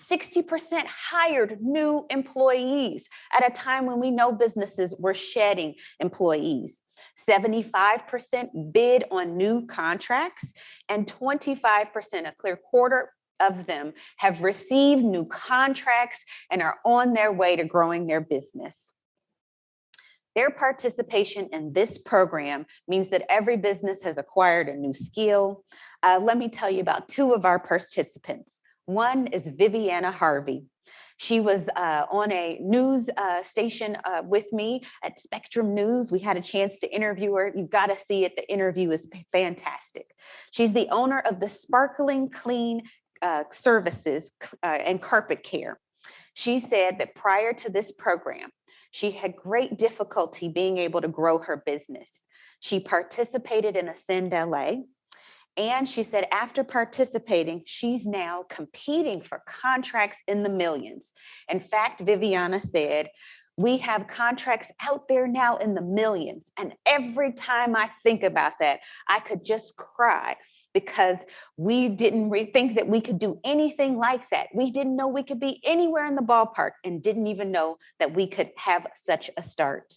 60% hired new employees at a time when we know businesses were shedding employees. 75% bid on new contracts, and 25%, a clear quarter of them, have received new contracts and are on their way to growing their business. Their participation in this program means that every business has acquired a new skill. Let me tell you about 2 of our participants. One is Viviana Harvey. She was on a news station with me at Spectrum News. We had a chance to interview her. You've got to see it. The interview is fantastic. She's the owner of the Sparkling Clean Services and Carpet Care. She said that prior to this program, she had great difficulty being able to grow her business. She participated in Ascend LA. And she said after participating, she's now competing for contracts in the millions. In fact, Viviana said, we have contracts out there now in the millions. And every time I think about that, I could just cry, because we didn't think that we could do anything like that. We didn't know we could be anywhere in the ballpark, and didn't even know that we could have such a start.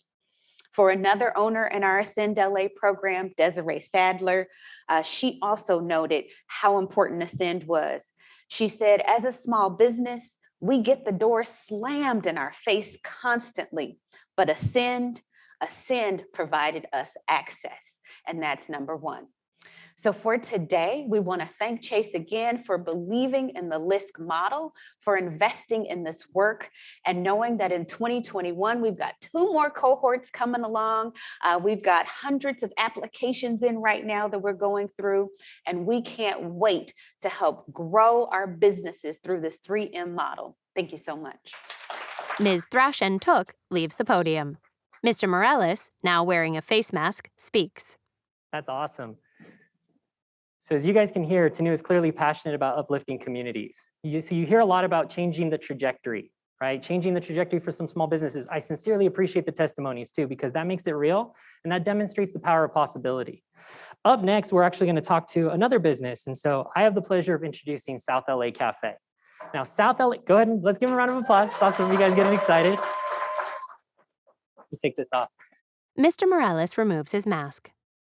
For another owner in our Ascend LA program, Desiree Sadler, she also noted how important Ascend was. She said, as a small business, we get the door slammed in our face constantly, but Ascend provided us access, and that's number 1. So for today, we want to thank Chase again for believing in the LISC model, for investing in this work, and knowing that in 2021, we've got 2 more cohorts coming along. We've got hundreds of applications in right now that we're going through, and we can't wait to help grow our businesses through this 3M model. Thank you so much. Ms. Thrash and Took leaves the podium. Mr. Morales, now wearing a face mask, speaks. That's awesome. So as you guys can hear, Tanu is clearly passionate about uplifting communities. So you hear a lot about changing the trajectory, right? Changing the trajectory for some small businesses. I sincerely appreciate the testimonies too, because that makes it real and that demonstrates the power of possibility. Up next, we're actually going to talk to another business. And so I have the pleasure of introducing South LA Cafe. Now, South LA, go ahead and let's give them a round of applause. It's awesome, you guys getting excited. Let's take this off. Mr. Morales removes his mask.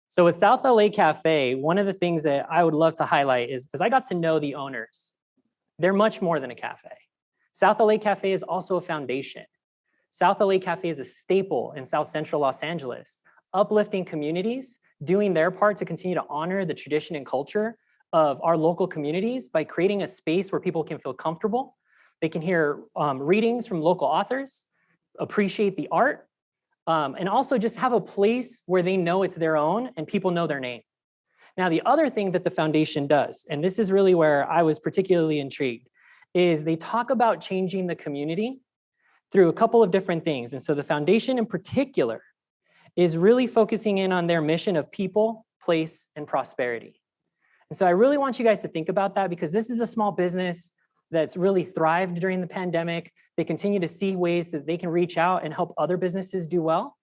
So with South LA Cafe, one of the things that I would love to highlight is because I got to know the owners. They're much more than a cafe. South LA Cafe is also a foundation. South LA Cafe is a staple in South Central Los Angeles, uplifting communities, doing their part to continue to honor the tradition and culture of our local communities by creating a space where people can feel comfortable. They can hear readings from local authors, appreciate the art, and also just have a place where they know it's their own and people know their name. Now, the other thing that the foundation does, and this is really where I was particularly intrigued, is they talk about changing the community through a couple of different things. And so the foundation in particular is really focusing in on their mission of people, place, and prosperity. And so I really want you guys to think about that because this is a small business that's really thrived during the pandemic. They continue to see ways that they can reach out and help other businesses do well.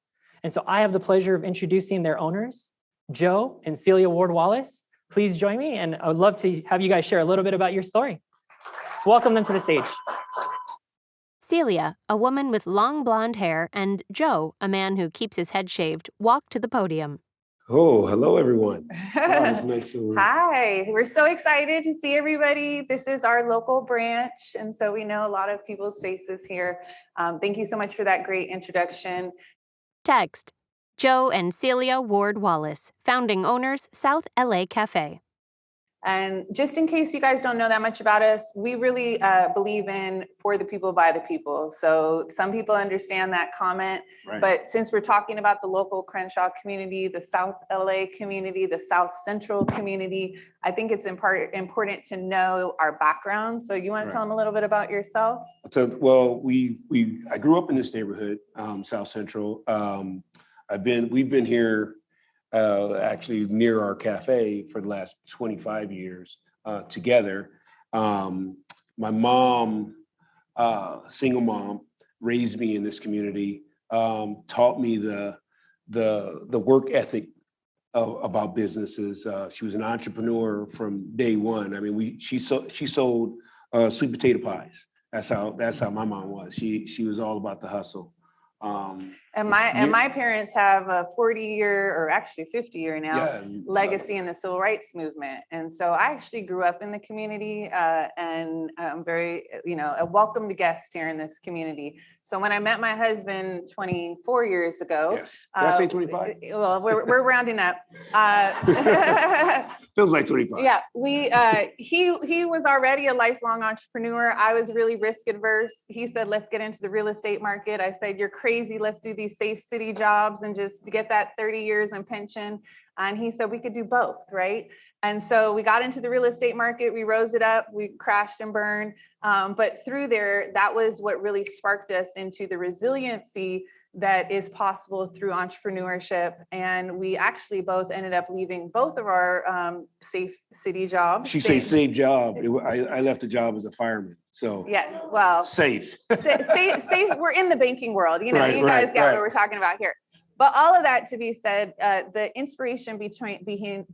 And so I have the pleasure of introducing their owners, Joe and Celia Ward-Wallace. Please join me, and I would love to have you guys share a little bit about your story. Let's welcome them to the stage. Celia, a woman with long blonde hair, and Joe, a man who keeps his head shaved, walk to the podium. Oh, hello, everyone. Wow, it's nice to Hi, we're so excited to see everybody. This is our local branch, and so we know a lot of people's faces here. Thank you so much for that great introduction. Text: Joe and Celia Ward-Wallace, founding owners, South LA Cafe. And just in case you guys don't know that much about us, we really believe in for the people, by the people. So some people understand that comment, right. But since we're talking about the local Crenshaw community, the South LA community, the South Central community, I think it's important to know our background. So you want to tell them a little bit about yourself? So, well, I grew up in this neighborhood, South Central. We've been here actually near our cafe for the last 25 years together. My mom, single mom, raised me in this community, taught me the work ethic about businesses. She was an entrepreneur from day one. I mean, she sold sweet potato pies. That's how my mom was. She was all about the hustle. And my parents have a 40-year, or actually 50-year now, legacy in the civil rights movement. And so I actually grew up in the community, and I'm very, a welcomed guest here in this community. So when I met my husband 24 years ago, yes. Did I say 25? Well, we're rounding up. Feels like 25. Yeah, he was already a lifelong entrepreneur. I was really risk adverse. He said, let's get into the real estate market. I said, you're crazy. Let's do these safe city jobs and just get that 30 years in pension. And he said we could do both, right? And so we got into the real estate market. We rose it up. We crashed and burned. But through there, that was what really sparked us into the resiliency that is possible through entrepreneurship. And we actually both ended up leaving both of our safe city jobs. She say safe job. I left a job as a fireman. So yes, well, safe. Safe. We're in the banking world. You guys get what we're talking about here. But all of that to be said, the inspiration behind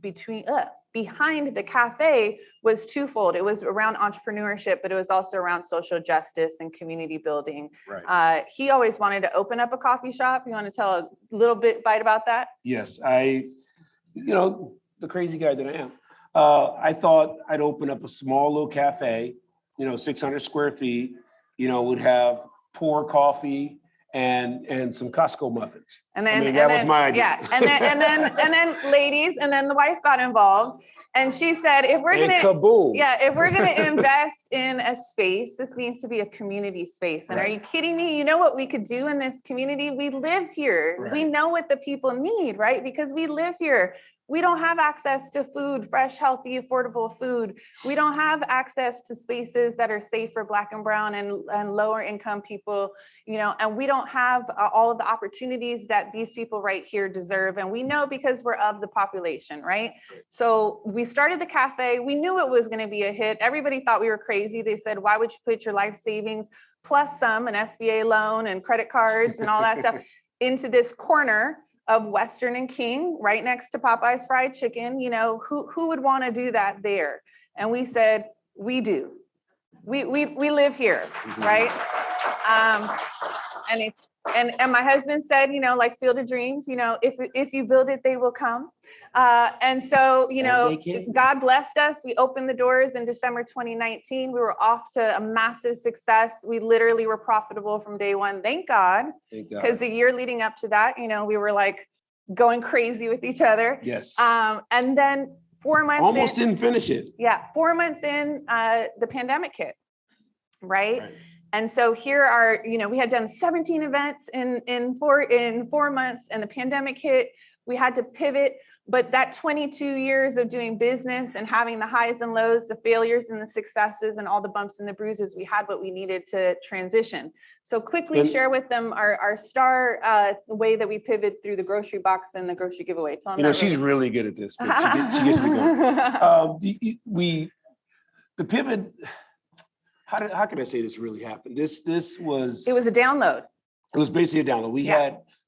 the cafe was twofold. It was around entrepreneurship, but it was also around social justice and community building. Right. He always wanted to open up a coffee shop. You want to tell a little bit about that? Yes, the crazy guy that I am, I thought I'd open up a small little cafe, 600 square feet, would have pour coffee and some Costco muffins. And then that was my idea. Yeah, and then ladies, and then the wife got involved, and she said, if we're gonna invest in a space, this needs to be a community space. And Are you kidding me? You know what we could do in this community? We live here. Right. We know what the people need, right? Because we live here. We don't have access to food, fresh, healthy, affordable food. We don't have access to spaces that are safe for Black and brown and lower income people, you know, and we don't have all of the opportunities that these people right here deserve. And we know because we're of the population, right? So we started the cafe. We knew it was going to be a hit. Everybody thought we were crazy. They said, why would you put your life savings plus some, an SBA loan and credit cards and all that stuff into this corner of Western and King, right next to Popeye's Fried Chicken? You know, who would want to do that there? And we said, we do. We live here, right? And my husband said, you know, like Field of Dreams, you know, if you build it, they will come. And so, you know, God blessed us. We opened the doors in December 2019. We were off to a massive success. We literally were profitable from day one. Thank God. Because the year leading up to that, you know, we were like going crazy with each other. Yes. And then 4 months almost didn't finish it. Yeah, 4 months in, the pandemic hit, right? And so here are, you know, we had done 17 events in 4 months, and the pandemic hit. We had to pivot, but that 22 years of doing business and having the highs and lows, the failures and the successes and all the bumps and the bruises, we had what we needed to transition. So quickly share with them our star the way that we pivot through the grocery box and the grocery giveaway. Tell them, you know, she's really good at this. But she gets me going. The pivot. How can I say this really happened? This was. It was a download. It was basically a download.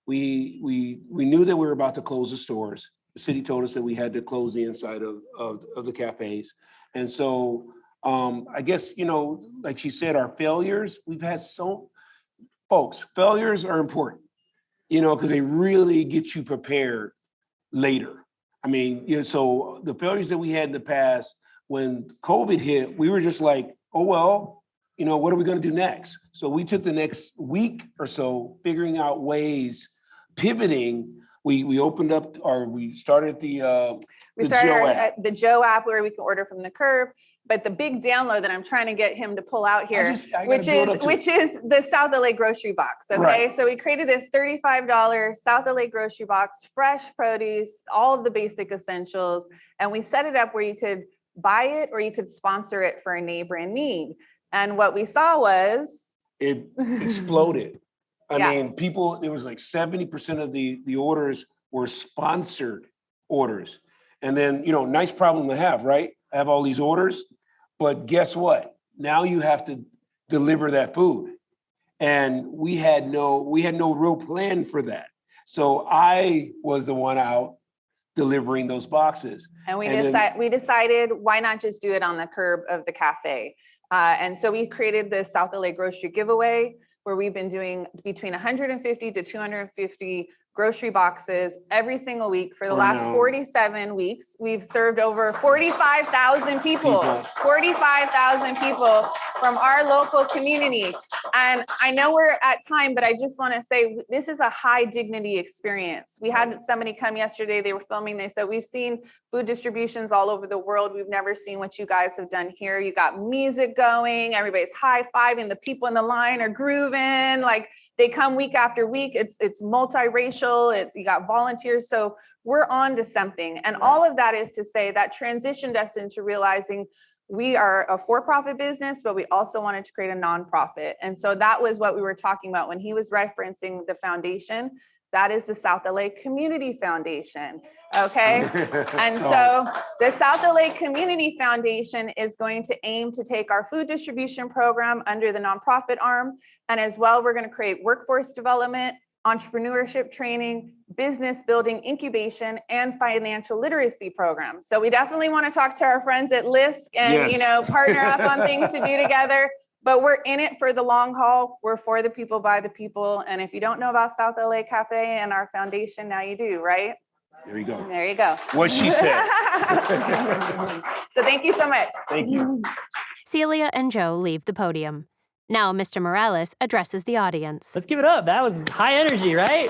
We knew that we were about to close the stores. The city told us that we had to close the inside of the cafes. And so I guess, you know, like she said, our failures, we've had folks, failures are important, you know, because they really get you prepared later. I mean, you know, so the failures that we had in the past, when COVID hit, we were just like, oh, well, you know, what are we going to do next? So we took the next week or so figuring out ways, pivoting. We opened up, or we started the Joe app where we can order from the curb. But the big download that I'm trying to get him to pull out here, which is the South LA grocery box. Okay, right. So we created this $35 South LA grocery box, fresh produce, all of the basic essentials, and we set it up where you could buy it or you could sponsor it for a neighbor in need. And what we saw was it exploded. I mean, people, it was like 70% of the orders were sponsored orders. And then, you know, nice problem to have, right? I have all these orders, but guess what? Now you have to deliver that food. And we had no real plan for that. So I was the one out delivering those boxes. And we decided why not just do it on the curb of the cafe? And so we created the South LA grocery giveaway, where we've been doing between 150 to 250 grocery boxes every single week for the last 47 weeks. We've served over 45,000 people, 45,000 people from our local community. And I know we're at time, but I just want to say this is a high dignity experience. We had somebody come yesterday, they were filming, they said, we've seen food distributions all over the world. We've never seen what you guys have done here. You got music going, everybody's high-fiving, the people in the line are grooving, like they come week after week. It's multiracial, you got volunteers. So we're on to something. And all of that is to say that transitioned us into realizing we are a for-profit business, but we also wanted to create a nonprofit. And so that was what we were talking about when he was referencing the foundation. That is the South LA Community Foundation, okay? And so the South LA Community Foundation is going to aim to take our food distribution program under the nonprofit arm. And as well, we're gonna create workforce development, entrepreneurship training, business building, incubation, and financial literacy programs. So we definitely wanna talk to our friends at LISC and you know, partner up on things to do together. But we're in it for the long haul. We're for the people, by the people. And if you don't know about South LA Cafe and our foundation, now you do, right? There you go. There you go. What she said. So thank you so much. Thank you. Celia and Joe leave the podium. Now Mr. Morales addresses the audience. Let's give it up. That was high energy, right?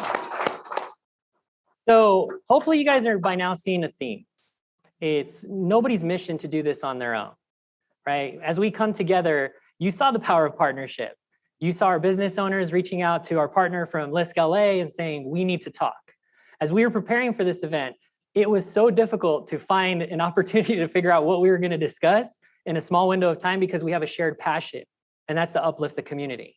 So hopefully you guys are by now seeing a theme. It's nobody's mission to do this on their own, right? As we come together, you saw the power of partnership. You saw our business owners reaching out to our partner from LISC LA and saying, we need to talk. As we were preparing for this event, it was so difficult to find an opportunity to figure out what we were going to discuss in a small window of time because we have a shared passion, and that's to uplift the community.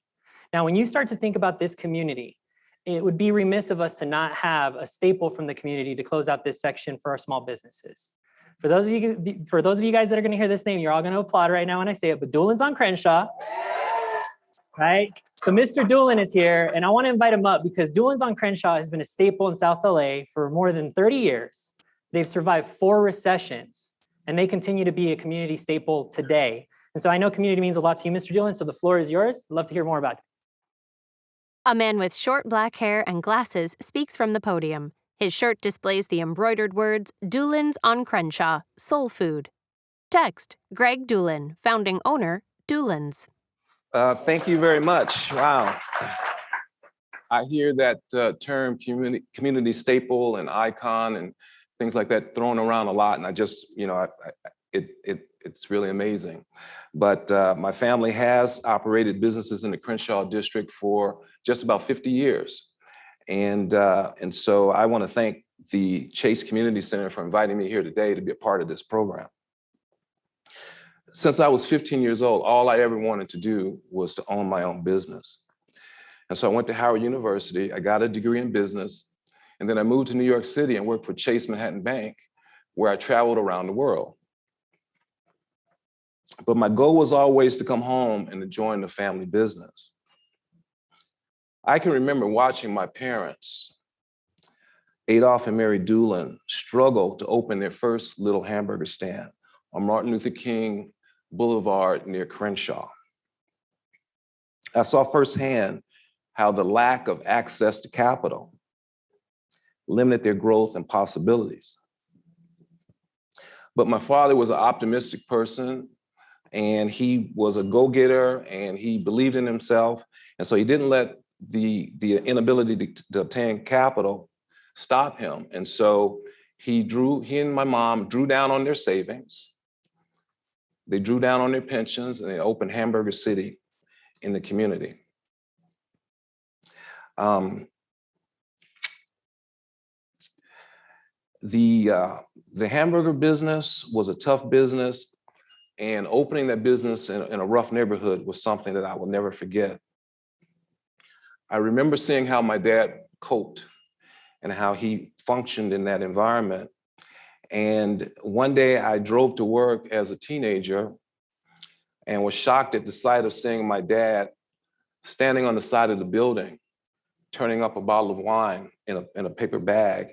Now, when you start to think about this community, it would be remiss of us to not have a staple from the community to close out this section for our small businesses. For those of you guys that are going to hear this name, you're all going to applaud right now when I say it, but Doolin's on Crenshaw, right? So Mr. Doolin is here, and I want to invite him up because Doolin's on Crenshaw has been a staple in South LA for more than 30 years. They've survived 4 recessions, and they continue to be a community staple today. And so I know community means a lot to you, Mr. Doolin, so the floor is yours. I'd love to hear more about it. A man with short black hair and glasses speaks from the podium. His shirt displays the embroidered words, Doolin's on Crenshaw, Soul Food. Text, Greg Doolin, founding owner, Doolin's. Thank you very much. Wow. I hear that term community staple and icon and things like that thrown around a lot. And I just, it's really amazing. But my family has operated businesses in the Crenshaw district for just about 50 years. And so I want to thank the Chase Community Center for inviting me here today to be a part of this program. Since I was 15 years old, all I ever wanted to do was to own my own business. And so I went to Howard University, I got a degree in business, and then I moved to New York City and worked for Chase Manhattan Bank, where I traveled around the world. But my goal was always to come home and to join the family business. I can remember watching my parents, Adolph and Mary Doolin, struggle to open their first little hamburger stand on Martin Luther King Boulevard near Crenshaw. I saw firsthand how the lack of access to capital limited their growth and possibilities. But my father was an optimistic person, and he was a go-getter, and he believed in himself. And so he didn't let the inability to obtain capital stop him. And so he and my mom drew down on their savings. They drew down on their pensions, and they opened Hamburger City in the community. The hamburger business was a tough business, and opening that business in a rough neighborhood was something that I will never forget. I remember seeing how my dad coped and how he functioned in that environment. And one day I drove to work as a teenager and was shocked at the sight of seeing my dad standing on the side of the building, turning up a bottle of wine in a paper bag.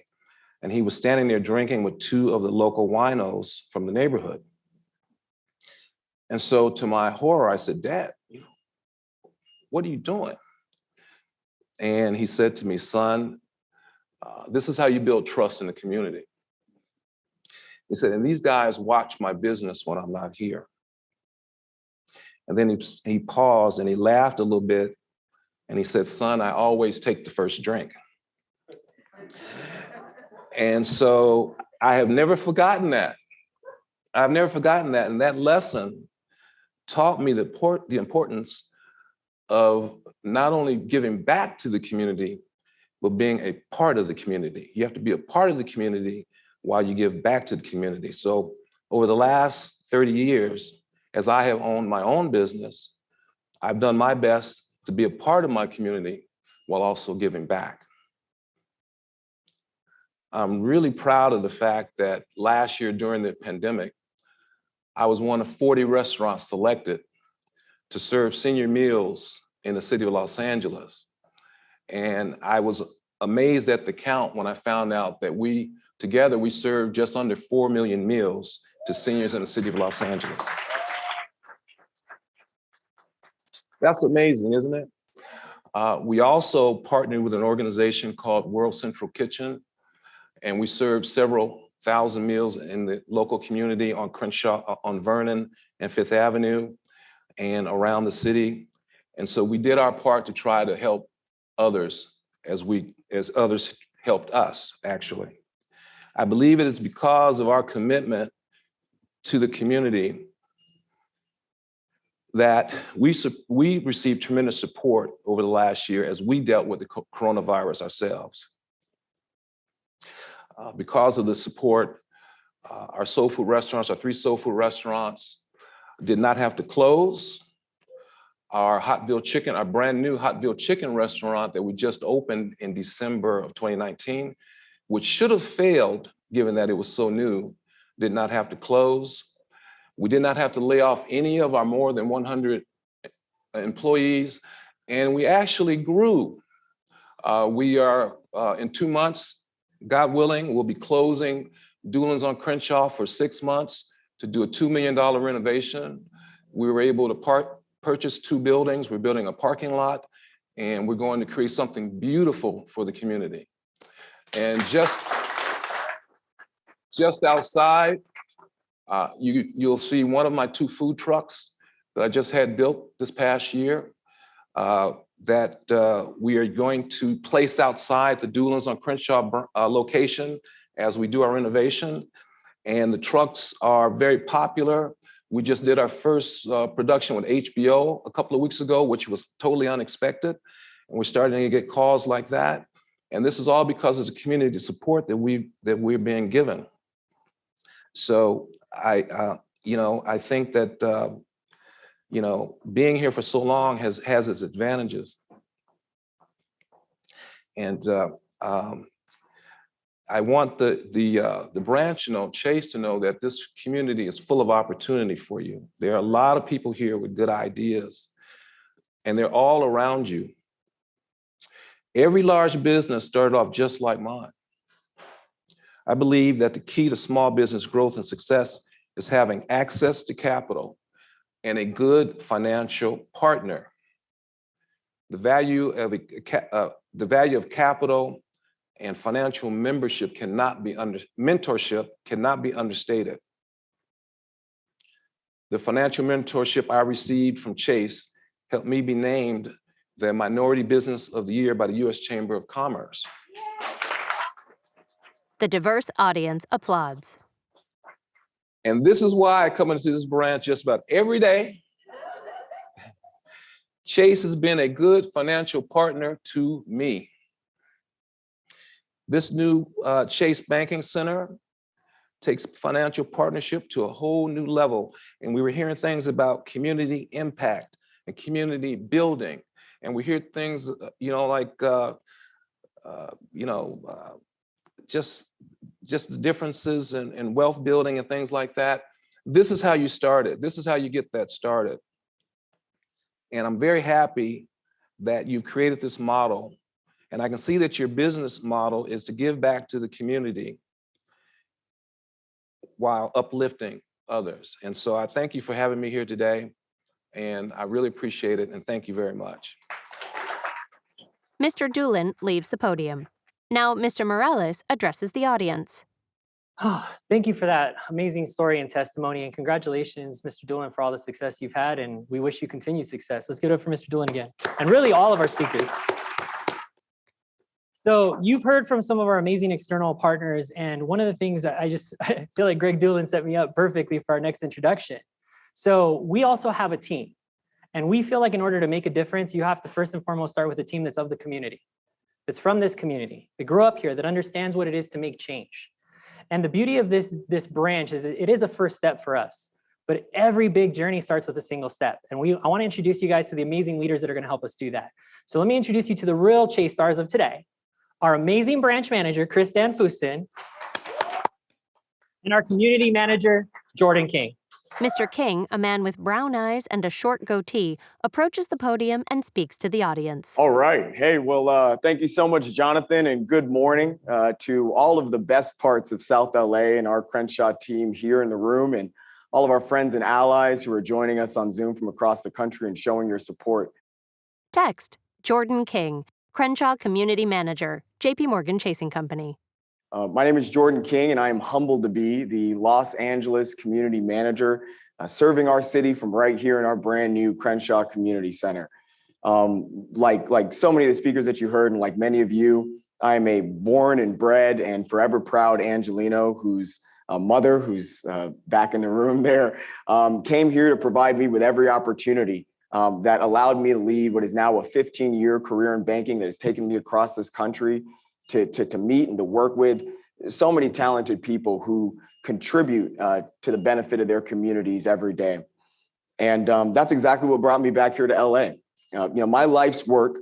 And he was standing there drinking with 2 of the local winos from the neighborhood. And so to my horror, I said, Dad, what are you doing? And he said to me, son, this is how you build trust in the community. He said, and these guys watch my business when I'm not here. And then he paused and he laughed a little bit and he said, son, I always take the first drink. And so I have never forgotten that. I've never forgotten that. And that lesson taught me the importance of not only giving back to the community, but being a part of the community. You have to be a part of the community while you give back to the community. So over the last 30 years, as I have owned my own business, I've done my best to be a part of my community while also giving back. I'm really proud of the fact that last year during the pandemic, I was one of 40 restaurants selected to serve senior meals in the city of Los Angeles. And I was amazed at the count when I found out that together we served just under 4 million meals to seniors in the city of Los Angeles. That's amazing, isn't it? We also partnered with an organization called World Central Kitchen, and we served several thousand meals in the local community on Crenshaw, on Vernon and Fifth Avenue and around the city. And so we did our part to try to help others as others helped us, actually. I believe it is because of our commitment to the community that we received tremendous support over the last year as we dealt with the coronavirus ourselves. Because of the support, our soul food restaurants, our 3 soul food restaurants did not have to close. Our Hotville Chicken, our brand new Hotville Chicken restaurant that we just opened in December of 2019, which should have failed given that it was so new, did not have to close. We did not have to lay off any of our more than 100 employees, and we actually grew. We are, in 2 months, God willing, we'll be closing Doolin's on Crenshaw for 6 months to do a $2 million renovation. We were able to purchase 2 buildings. We're building a parking lot, and we're going to create something beautiful for the community. And just outside, you'll see one of my 2 food trucks that I just had built this past year that we are going to place outside the Doolin's on Crenshaw location as we do our renovation. And the trucks are very popular. We just did our first production with HBO a couple of weeks ago, which was totally unexpected. And we're starting to get calls like that. And this is all because of the community support that we're being given. So I think that being here for so long has its advantages. And I want the branch to know, Chase to know that this community is full of opportunity for you. There are a lot of people here with good ideas, and they're all around you. Every large business started off just like mine. I believe that the key to small business growth and success is having access to capital and a good financial partner. The value of capital and financial mentorship cannot be understated. The financial mentorship I received from Chase helped me be named the Minority Business of the Year by the U.S. Chamber of Commerce. The diverse audience applauds. And this is why I come into this branch just about every day. Chase has been a good financial partner to me. This new Chase Banking Center takes financial partnership to a whole new level. And we were hearing things about community impact and community building. And we hear things, just the differences in wealth building and things like that. This is how you start it. This is how you get that started. And I'm very happy that you've created this model. And I can see that your business model is to give back to the community while uplifting others. And so I thank you for having me here today. And I really appreciate it. And thank you very much. Mr. Doolin leaves the podium. Now, Mr. Morales addresses the audience. Oh, thank you for that amazing story and testimony, and congratulations, Mr. Doolin, for all the success you've had, and we wish you continued success. Let's give it up for Mr. Doolin again, and really all of our speakers. So you've heard from some of our amazing external partners, and one of the things that I feel like Greg Doolin set me up perfectly for our next introduction. So we also have a team, and we feel like in order to make a difference, you have to first and foremost start with a team that's of the community, that's from this community, that grew up here, that understands what it is to make change. And the beauty of this branch is it is a first step for us, but every big journey starts with a single step. And I want to introduce you guys to the amazing leaders that are going to help us do that. So let me introduce you to the real Chase stars of today. Our amazing branch manager, Chris Dan Fustin, and our community manager, Jordan King. Mr. King, a man with brown eyes and a short goatee, approaches the podium and speaks to the audience. All right. Hey, well, thank you so much, Jonathan, and good morning to all of the best parts of South LA and our Crenshaw team here in the room, and all of our friends and allies who are joining us on Zoom from across the country and showing your support. Text, Jordan King, Crenshaw Community Manager, JPMorgan Chase Company. My name is Jordan King, and I am humbled to be the Los Angeles Community Manager, serving our city from right here in our brand new Crenshaw Community Center. Like so many of the speakers that you heard, and like many of you, I am a born and bred and forever proud Angelino, whose mother, who's back in the room there, came here to provide me with every opportunity that allowed me to lead what is now a 15-year career in banking that has taken me across this country to meet and to work with so many talented people who contribute to the benefit of their communities every day. And that's exactly what brought me back here to LA. My life's work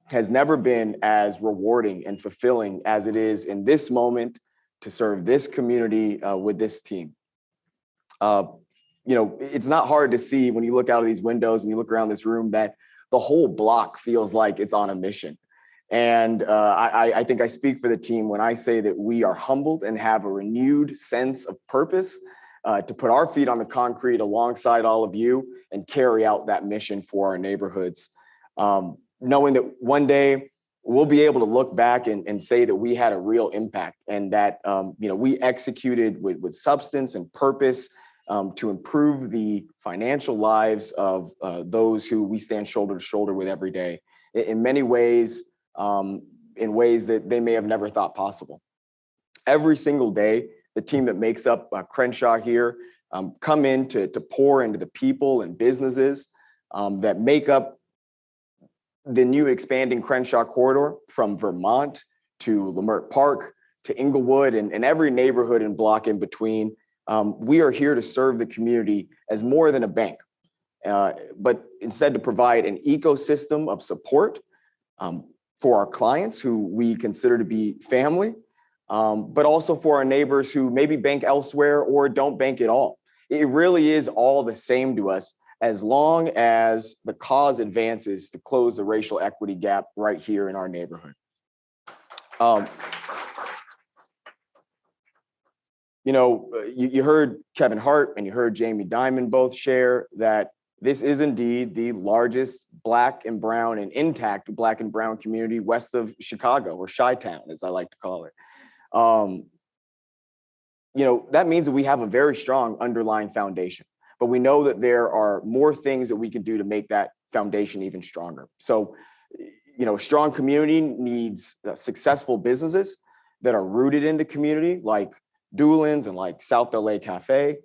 has never been as rewarding and fulfilling as it is in this moment to serve this community with this team. It's not hard to see when you look out of these windows and you look around this room that the whole block feels like it's on a mission. And I think I speak for the team when I say that we are humbled and have a renewed sense of purpose to put our feet on the concrete alongside all of you and carry out that mission for our neighborhoods. Knowing that one day we'll be able to look back and say that we had a real impact and that we executed with substance and purpose to improve the financial lives of those who we stand shoulder to shoulder with every day. In many ways, in ways that they may have never thought possible. Every single day, the team that makes up Crenshaw here come in to pour into the people and businesses that make up the new expanding Crenshaw corridor from Vermont to Leimert Park to Inglewood and every neighborhood and block in between. We are here to serve the community as more than a bank, but instead to provide an ecosystem of support for our clients who we consider to be family, but also for our neighbors who maybe bank elsewhere or don't bank at all. It really is all the same to us as long as the cause advances to close the racial equity gap right here in our neighborhood. You heard Kevin Hart and you heard Jamie Dimon both share that this is indeed the largest Black and brown and intact Black and brown community west of Chicago, or Chi-Town, as I like to call it. That means that we have a very strong underlying foundation, but we know that there are more things that we can do to make that foundation even stronger. So, a strong community needs successful businesses that are rooted in the community, like Doolin's and like South LA Cafe,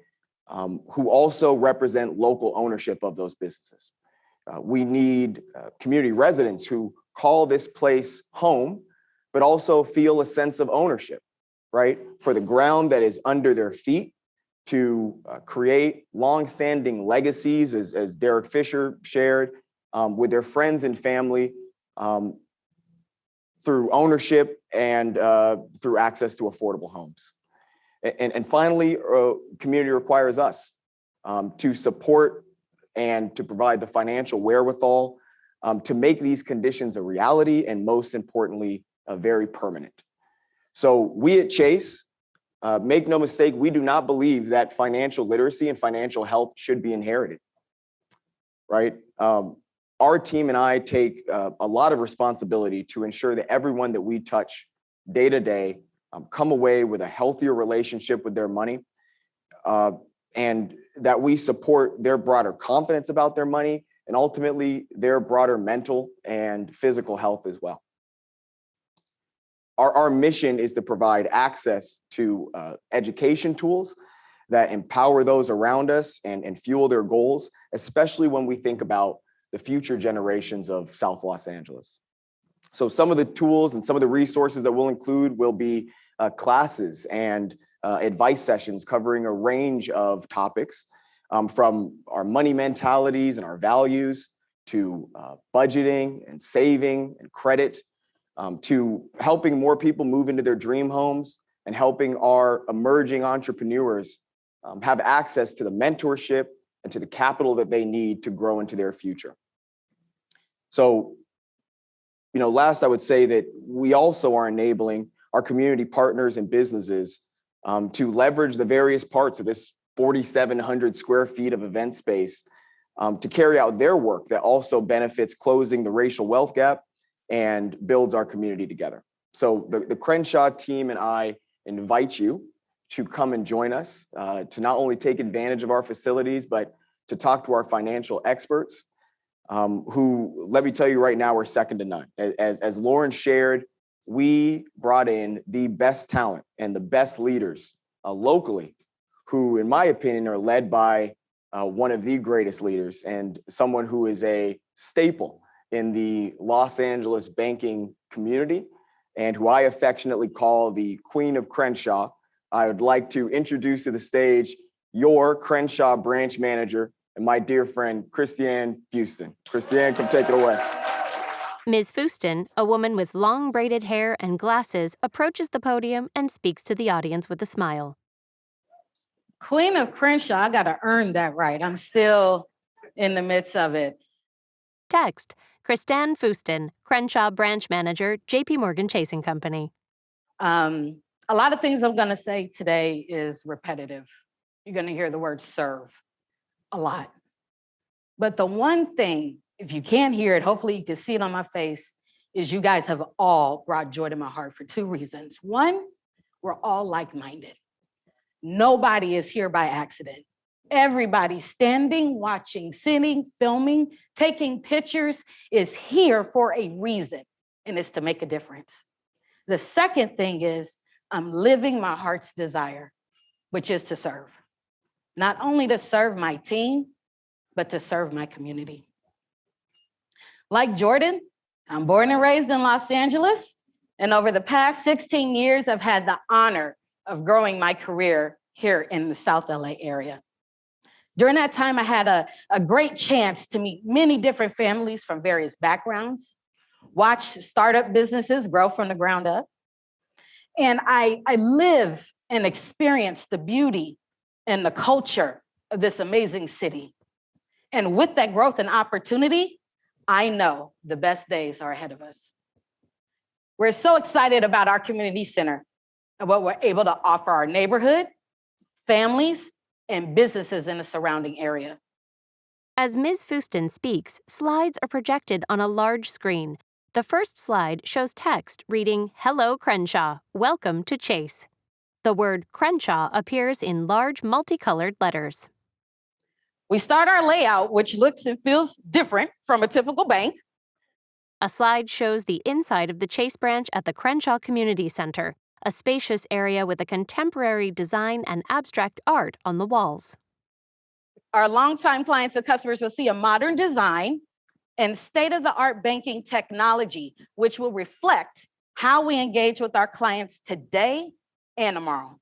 who also represent local ownership of those businesses. We need community residents who call this place home, but also feel a sense of ownership, right? For the ground that is under their feet, to create longstanding legacies, as Derek Fisher shared, with their friends and family through ownership and through access to affordable homes. And finally, community requires us to support and to provide the financial wherewithal to make these conditions a reality, and most importantly, very permanent. So we at Chase, make no mistake, we do not believe that financial literacy and financial health should be inherited, right? Our team and I take a lot of responsibility to ensure that everyone that we touch day to day come away with a healthier relationship with their money, and that we support their broader confidence about their money and ultimately their broader mental and physical health as well. Our mission is to provide access to education tools that empower those around us and fuel their goals, especially when we think about the future generations of South Los Angeles. So some of the tools and some of the resources that we'll include will be classes and advice sessions covering a range of topics, from our money mentalities and our values to budgeting and saving and credit, to helping more people move into their dream homes and helping our emerging entrepreneurs have access to the mentorship and to the capital that they need to grow into their future. So, last I would say that we also are enabling our community partners and businesses to leverage the various parts of this 4,700 square feet of event space to carry out their work that also benefits closing the racial wealth gap and builds our community together. So the Crenshaw team and I invite you to come and join us to not only take advantage of our facilities, but to talk to our financial experts who, let me tell you right now, are second to none. As Lauren shared, we brought in the best talent and the best leaders locally, who, in my opinion, are led by one of the greatest leaders and someone who is a staple in the Los Angeles banking community, and who I affectionately call the Queen of Crenshaw, I would like to introduce to the stage your Crenshaw branch manager and my dear friend, Christiane Fuston. Christiane, come take it away. Ms. Fuston, a woman with long braided hair and glasses, approaches the podium and speaks to the audience with a smile. Queen of Crenshaw, I gotta earn that right. I'm still in the midst of it. Text, Christiane Fuston, Crenshaw Branch Manager, JPMorgan Chase Company. A lot of things I'm gonna say today is repetitive. You're gonna hear the word serve a lot. But the one thing, if you can't hear it, hopefully you can see it on my face, is you guys have all brought joy to my heart for two reasons. One, we're all like-minded. Nobody is here by accident. Everybody standing, watching, sitting, filming, taking pictures is here for a reason, and it's to make a difference. The second thing is I'm living my heart's desire, which is to serve. Not only to serve my team, but to serve my community. Like Jordan, I'm born and raised in Los Angeles, and over the past 16 years, I've had the honor of growing my career here in the South LA area. During that time, I had a great chance to meet many different families from various backgrounds, watch startup businesses grow from the ground up. And I live and experience the beauty and the culture of this amazing city. And with that growth and opportunity, I know the best days are ahead of us. We're so excited about our community center and what we're able to offer our neighborhood, families, and businesses in the surrounding area. As Ms. Fuston speaks, slides are projected on a large screen. The first slide shows text reading, "Hello, Crenshaw. Welcome to Chase." The word Crenshaw appears in large multicolored letters. We start our layout, which looks and feels different from a typical bank. A slide shows the inside of the Chase branch at the Crenshaw Community Center, a spacious area with a contemporary design and abstract art on the walls. Our longtime clients and customers will see a modern design and state-of-the-art banking technology, which will reflect how we engage with our clients today and tomorrow.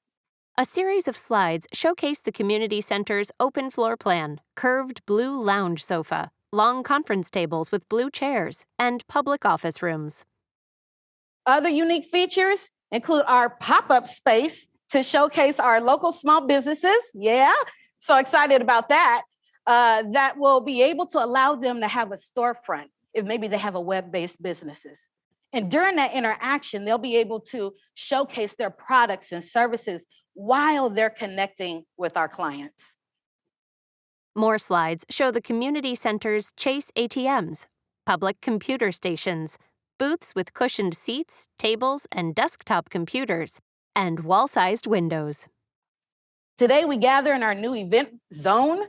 A series of slides showcase the community center's open floor plan, curved blue lounge sofa, long conference tables with blue chairs, and public office rooms. Other unique features include our pop-up space to showcase our local small businesses. Yeah, so excited about that. That will be able to allow them to have a storefront if maybe they have a web-based businesses. And during that interaction, they'll be able to showcase their products and services while they're connecting with our clients. More slides show the community center's Chase ATMs, public computer stations, booths with cushioned seats, tables, and desktop computers, and wall-sized windows. Today, we gather in our new event zone,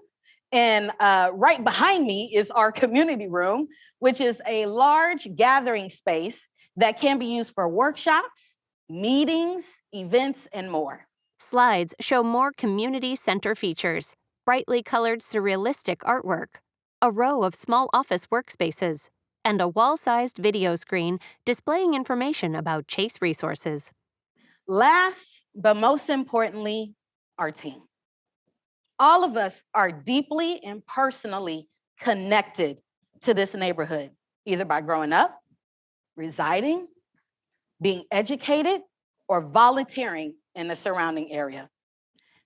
and right behind me is our community room, which is a large gathering space that can be used for workshops, meetings, events, and more. Slides show more community center features, brightly colored surrealistic artwork, a row of small office workspaces, and a wall-sized video screen displaying information about Chase resources. Last, but most importantly, our team. All of us are deeply and personally connected to this neighborhood, either by growing up, residing, being educated, or volunteering in the surrounding area.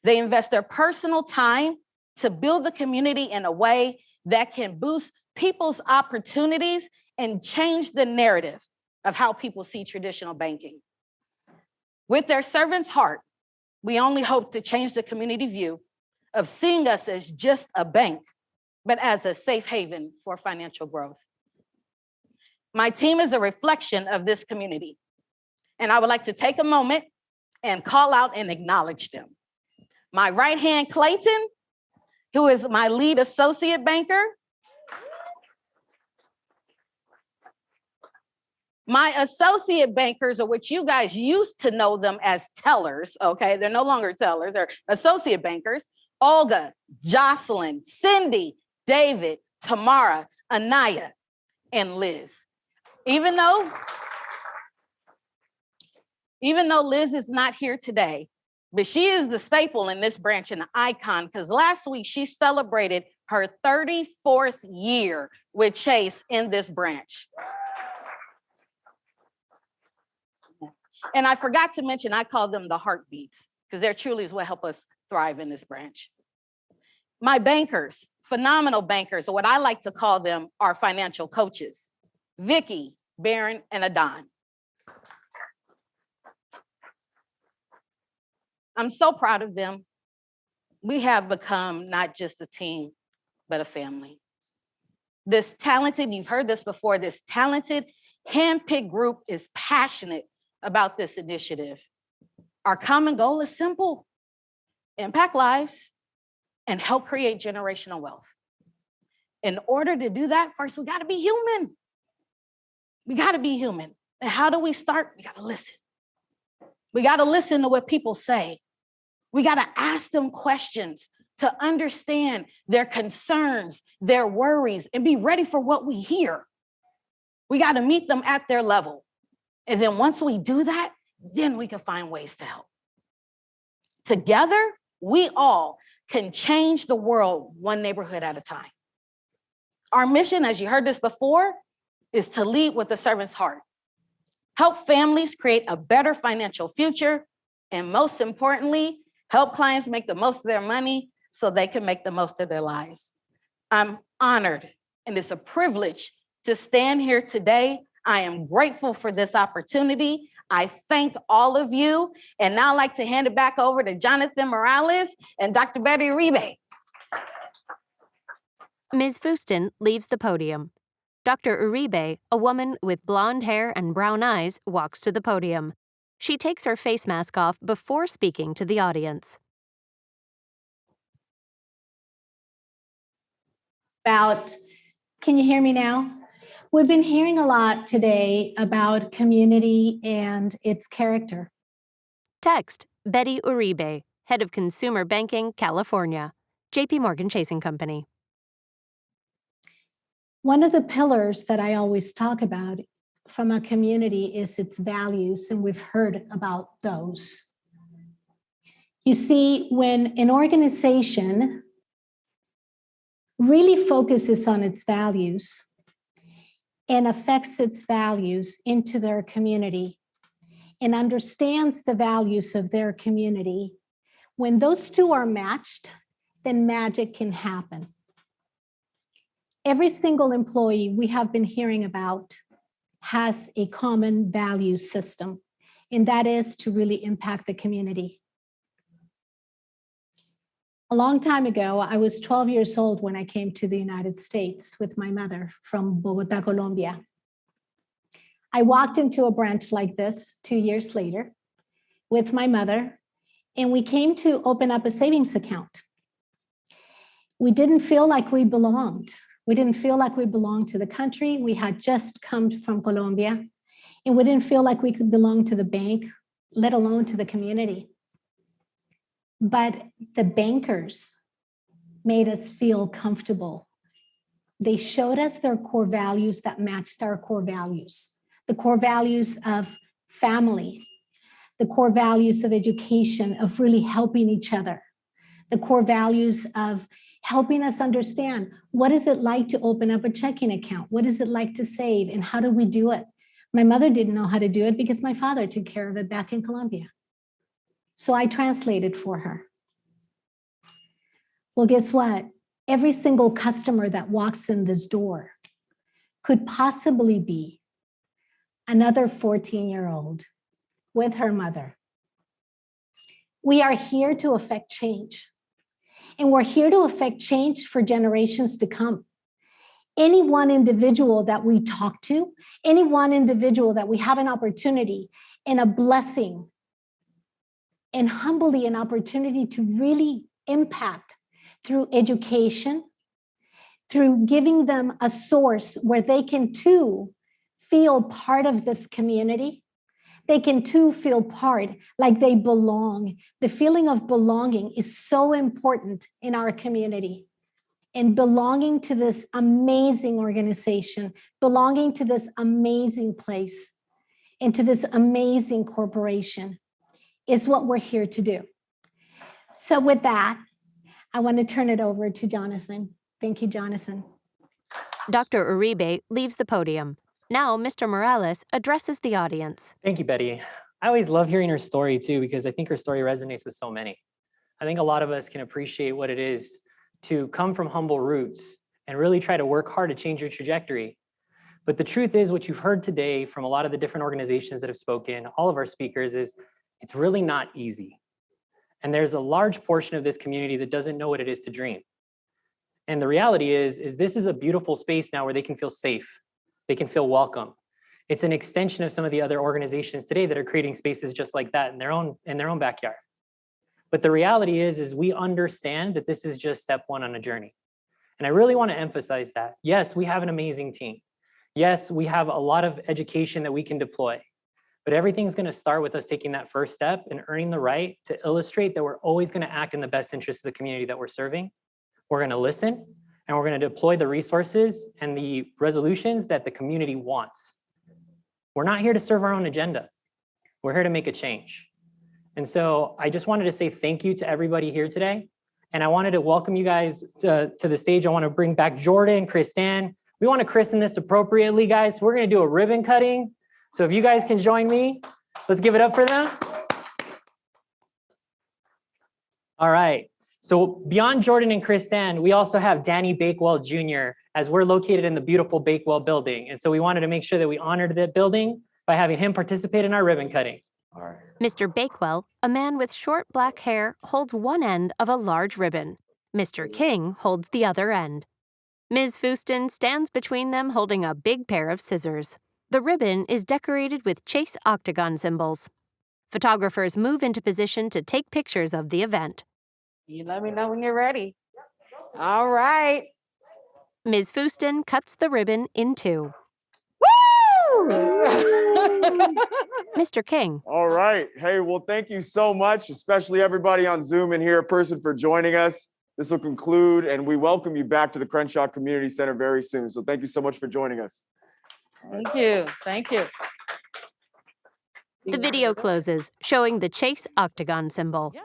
They invest their personal time to build the community in a way that can boost people's opportunities and change the narrative of how people see traditional banking. With their servant's heart, we only hope to change the community view of seeing us as just a bank, but as a safe haven for financial growth. My team is a reflection of this community, and I would like to take a moment and call out and acknowledge them. My right hand, Clayton, who is my lead associate banker. My associate bankers, or what you guys used to know them as tellers, okay? They're no longer tellers, they're associate bankers. Olga, Jocelyn, Cindy, David, Tamara, Anaya, and Liz. Even though even though Liz is not here today, but she is the staple in this branch and an icon, because last week she celebrated her 34th year with Chase in this branch. And I forgot to mention, I call them the heartbeats, because they're truly is what help us thrive in this branch. My bankers, phenomenal bankers, or what I like to call them, are financial coaches, Vicky, Baron, and Adon. I'm so proud of them. We have become not just a team, but a family. This talented, you've heard this before, this talented, handpicked group is passionate about this initiative. Our common goal is simple: impact lives and help create generational wealth. In order to do that, first, we gotta be human. We gotta be human. And how do we start? We gotta listen. We gotta listen to what people say. We gotta ask them questions to understand their concerns, their worries, and be ready for what we hear. We gotta meet them at their level. And then once we do that, then we can find ways to help. Together, we all can change the world one neighborhood at a time. Our mission, as you heard this before, is to lead with the servant's heart. Help families create a better financial future, and most importantly, help clients make the most of their money so they can make the most of their lives. I'm honored, and it's a privilege to stand here today. I am grateful for this opportunity. I thank all of you, and now I'd like to hand it back over to Jonathan Morales and Dr. Betty Uribe. Ms. Fuston leaves the podium. Dr. Uribe, a woman with blonde hair and brown eyes, walks to the podium. She takes her face mask off before speaking to the audience. Can you hear me now? We've been hearing a lot today about community and its character. Text Betty Uribe, Head of Consumer Banking, California, JPMorgan Chase Company. One of the pillars that I always talk about from a community is its values, and we've heard about those. You see, when an organization really focuses on its values and affects its values into their community and understands the values of their community, when those two are matched, then magic can happen. Every single employee we have been hearing about has a common value system, and that is to really impact the community. A long time ago, I was 12 years old when I came to the United States with my mother from Bogota, Colombia. I walked into a branch like this 2 years later with my mother, and we came to open up a savings account. We didn't feel like we belonged. We didn't feel like we belonged to the country. We had just come from Colombia, and we didn't feel like we could belong to the bank, let alone to the community. But the bankers made us feel comfortable. They showed us their core values that matched our core values, the core values of family, the core values of education, of really helping each other, the core values of helping us understand what is it like to open up a checking account? What is it like to save, and how do we do it? My mother didn't know how to do it because my father took care of it back in Colombia. So I translated for her. Well, guess what? Every single customer that walks in this door could possibly be another 14-year-old with her mother. We are here to affect change. And we're here to affect change for generations to come. Any one individual that we talk to, any one individual that we have an opportunity and a blessing and humbly an opportunity to really impact through education, through giving them a source where they can too feel part of this community. They can too feel part, like they belong. The feeling of belonging is so important in our community. And belonging to this amazing organization, belonging to this amazing place. into this amazing corporation is what we're here to do. So with that, I want to turn it over to Jonathan. Thank you, Jonathan. Dr. Uribe leaves the podium. Now, Mr. Morales addresses the audience. Thank you, Betty. I always love hearing her story too, because I think her story resonates with so many. I think a lot of us can appreciate what it is to come from humble roots and really try to work hard to change your trajectory. But the truth is, what you've heard today from a lot of the different organizations that have spoken, all of our speakers, is it's really not easy. And there's a large portion of this community that doesn't know what it is to dream. And the reality is this is a beautiful space now where they can feel safe. They can feel welcome. It's an extension of some of the other organizations today that are creating spaces just like that in their own backyard. But the reality is we understand that this is just step one on a journey. And I really want to emphasize that. Yes, we have an amazing team. Yes, we have a lot of education that we can deploy. But everything's going to start with us taking that first step and earning the right to illustrate that we're always going to act in the best interest of the community that we're serving. We're going to listen, and we're going to deploy the resources and the resolutions that the community wants. We're not here to serve our own agenda. We're here to make a change. And so I just wanted to say thank you to everybody here today. And I wanted to welcome you guys to the stage. I want to bring back Jordan, Kristan. We want to christen this appropriately, guys. We're going to do a ribbon cutting. So if you guys can join me, let's give it up for them. All right. So beyond Jordan and Kristan, we also have Danny Bakewell Jr., as we're located in the beautiful Bakewell building. And so we wanted to make sure that we honored that building by having him participate in our ribbon cutting. All right. Mr. Bakewell, a man with short black hair, holds one end of a large ribbon. Mr. King holds the other end. Ms. Fuston stands between them holding a big pair of scissors. The ribbon is decorated with Chase octagon symbols. Photographers move into position to take pictures of the event. You let me know when you're ready. All right. Ms. Fuston cuts the ribbon in two. Woo! Mr. King. All right. Hey, well, thank you so much, especially everybody on Zoom and here in person for joining us. This will conclude, and we welcome you back to the Crenshaw Community Center very soon. So thank you so much for joining us. Thank you. Thank you. The video closes, showing the Chase octagon symbol. Yeah.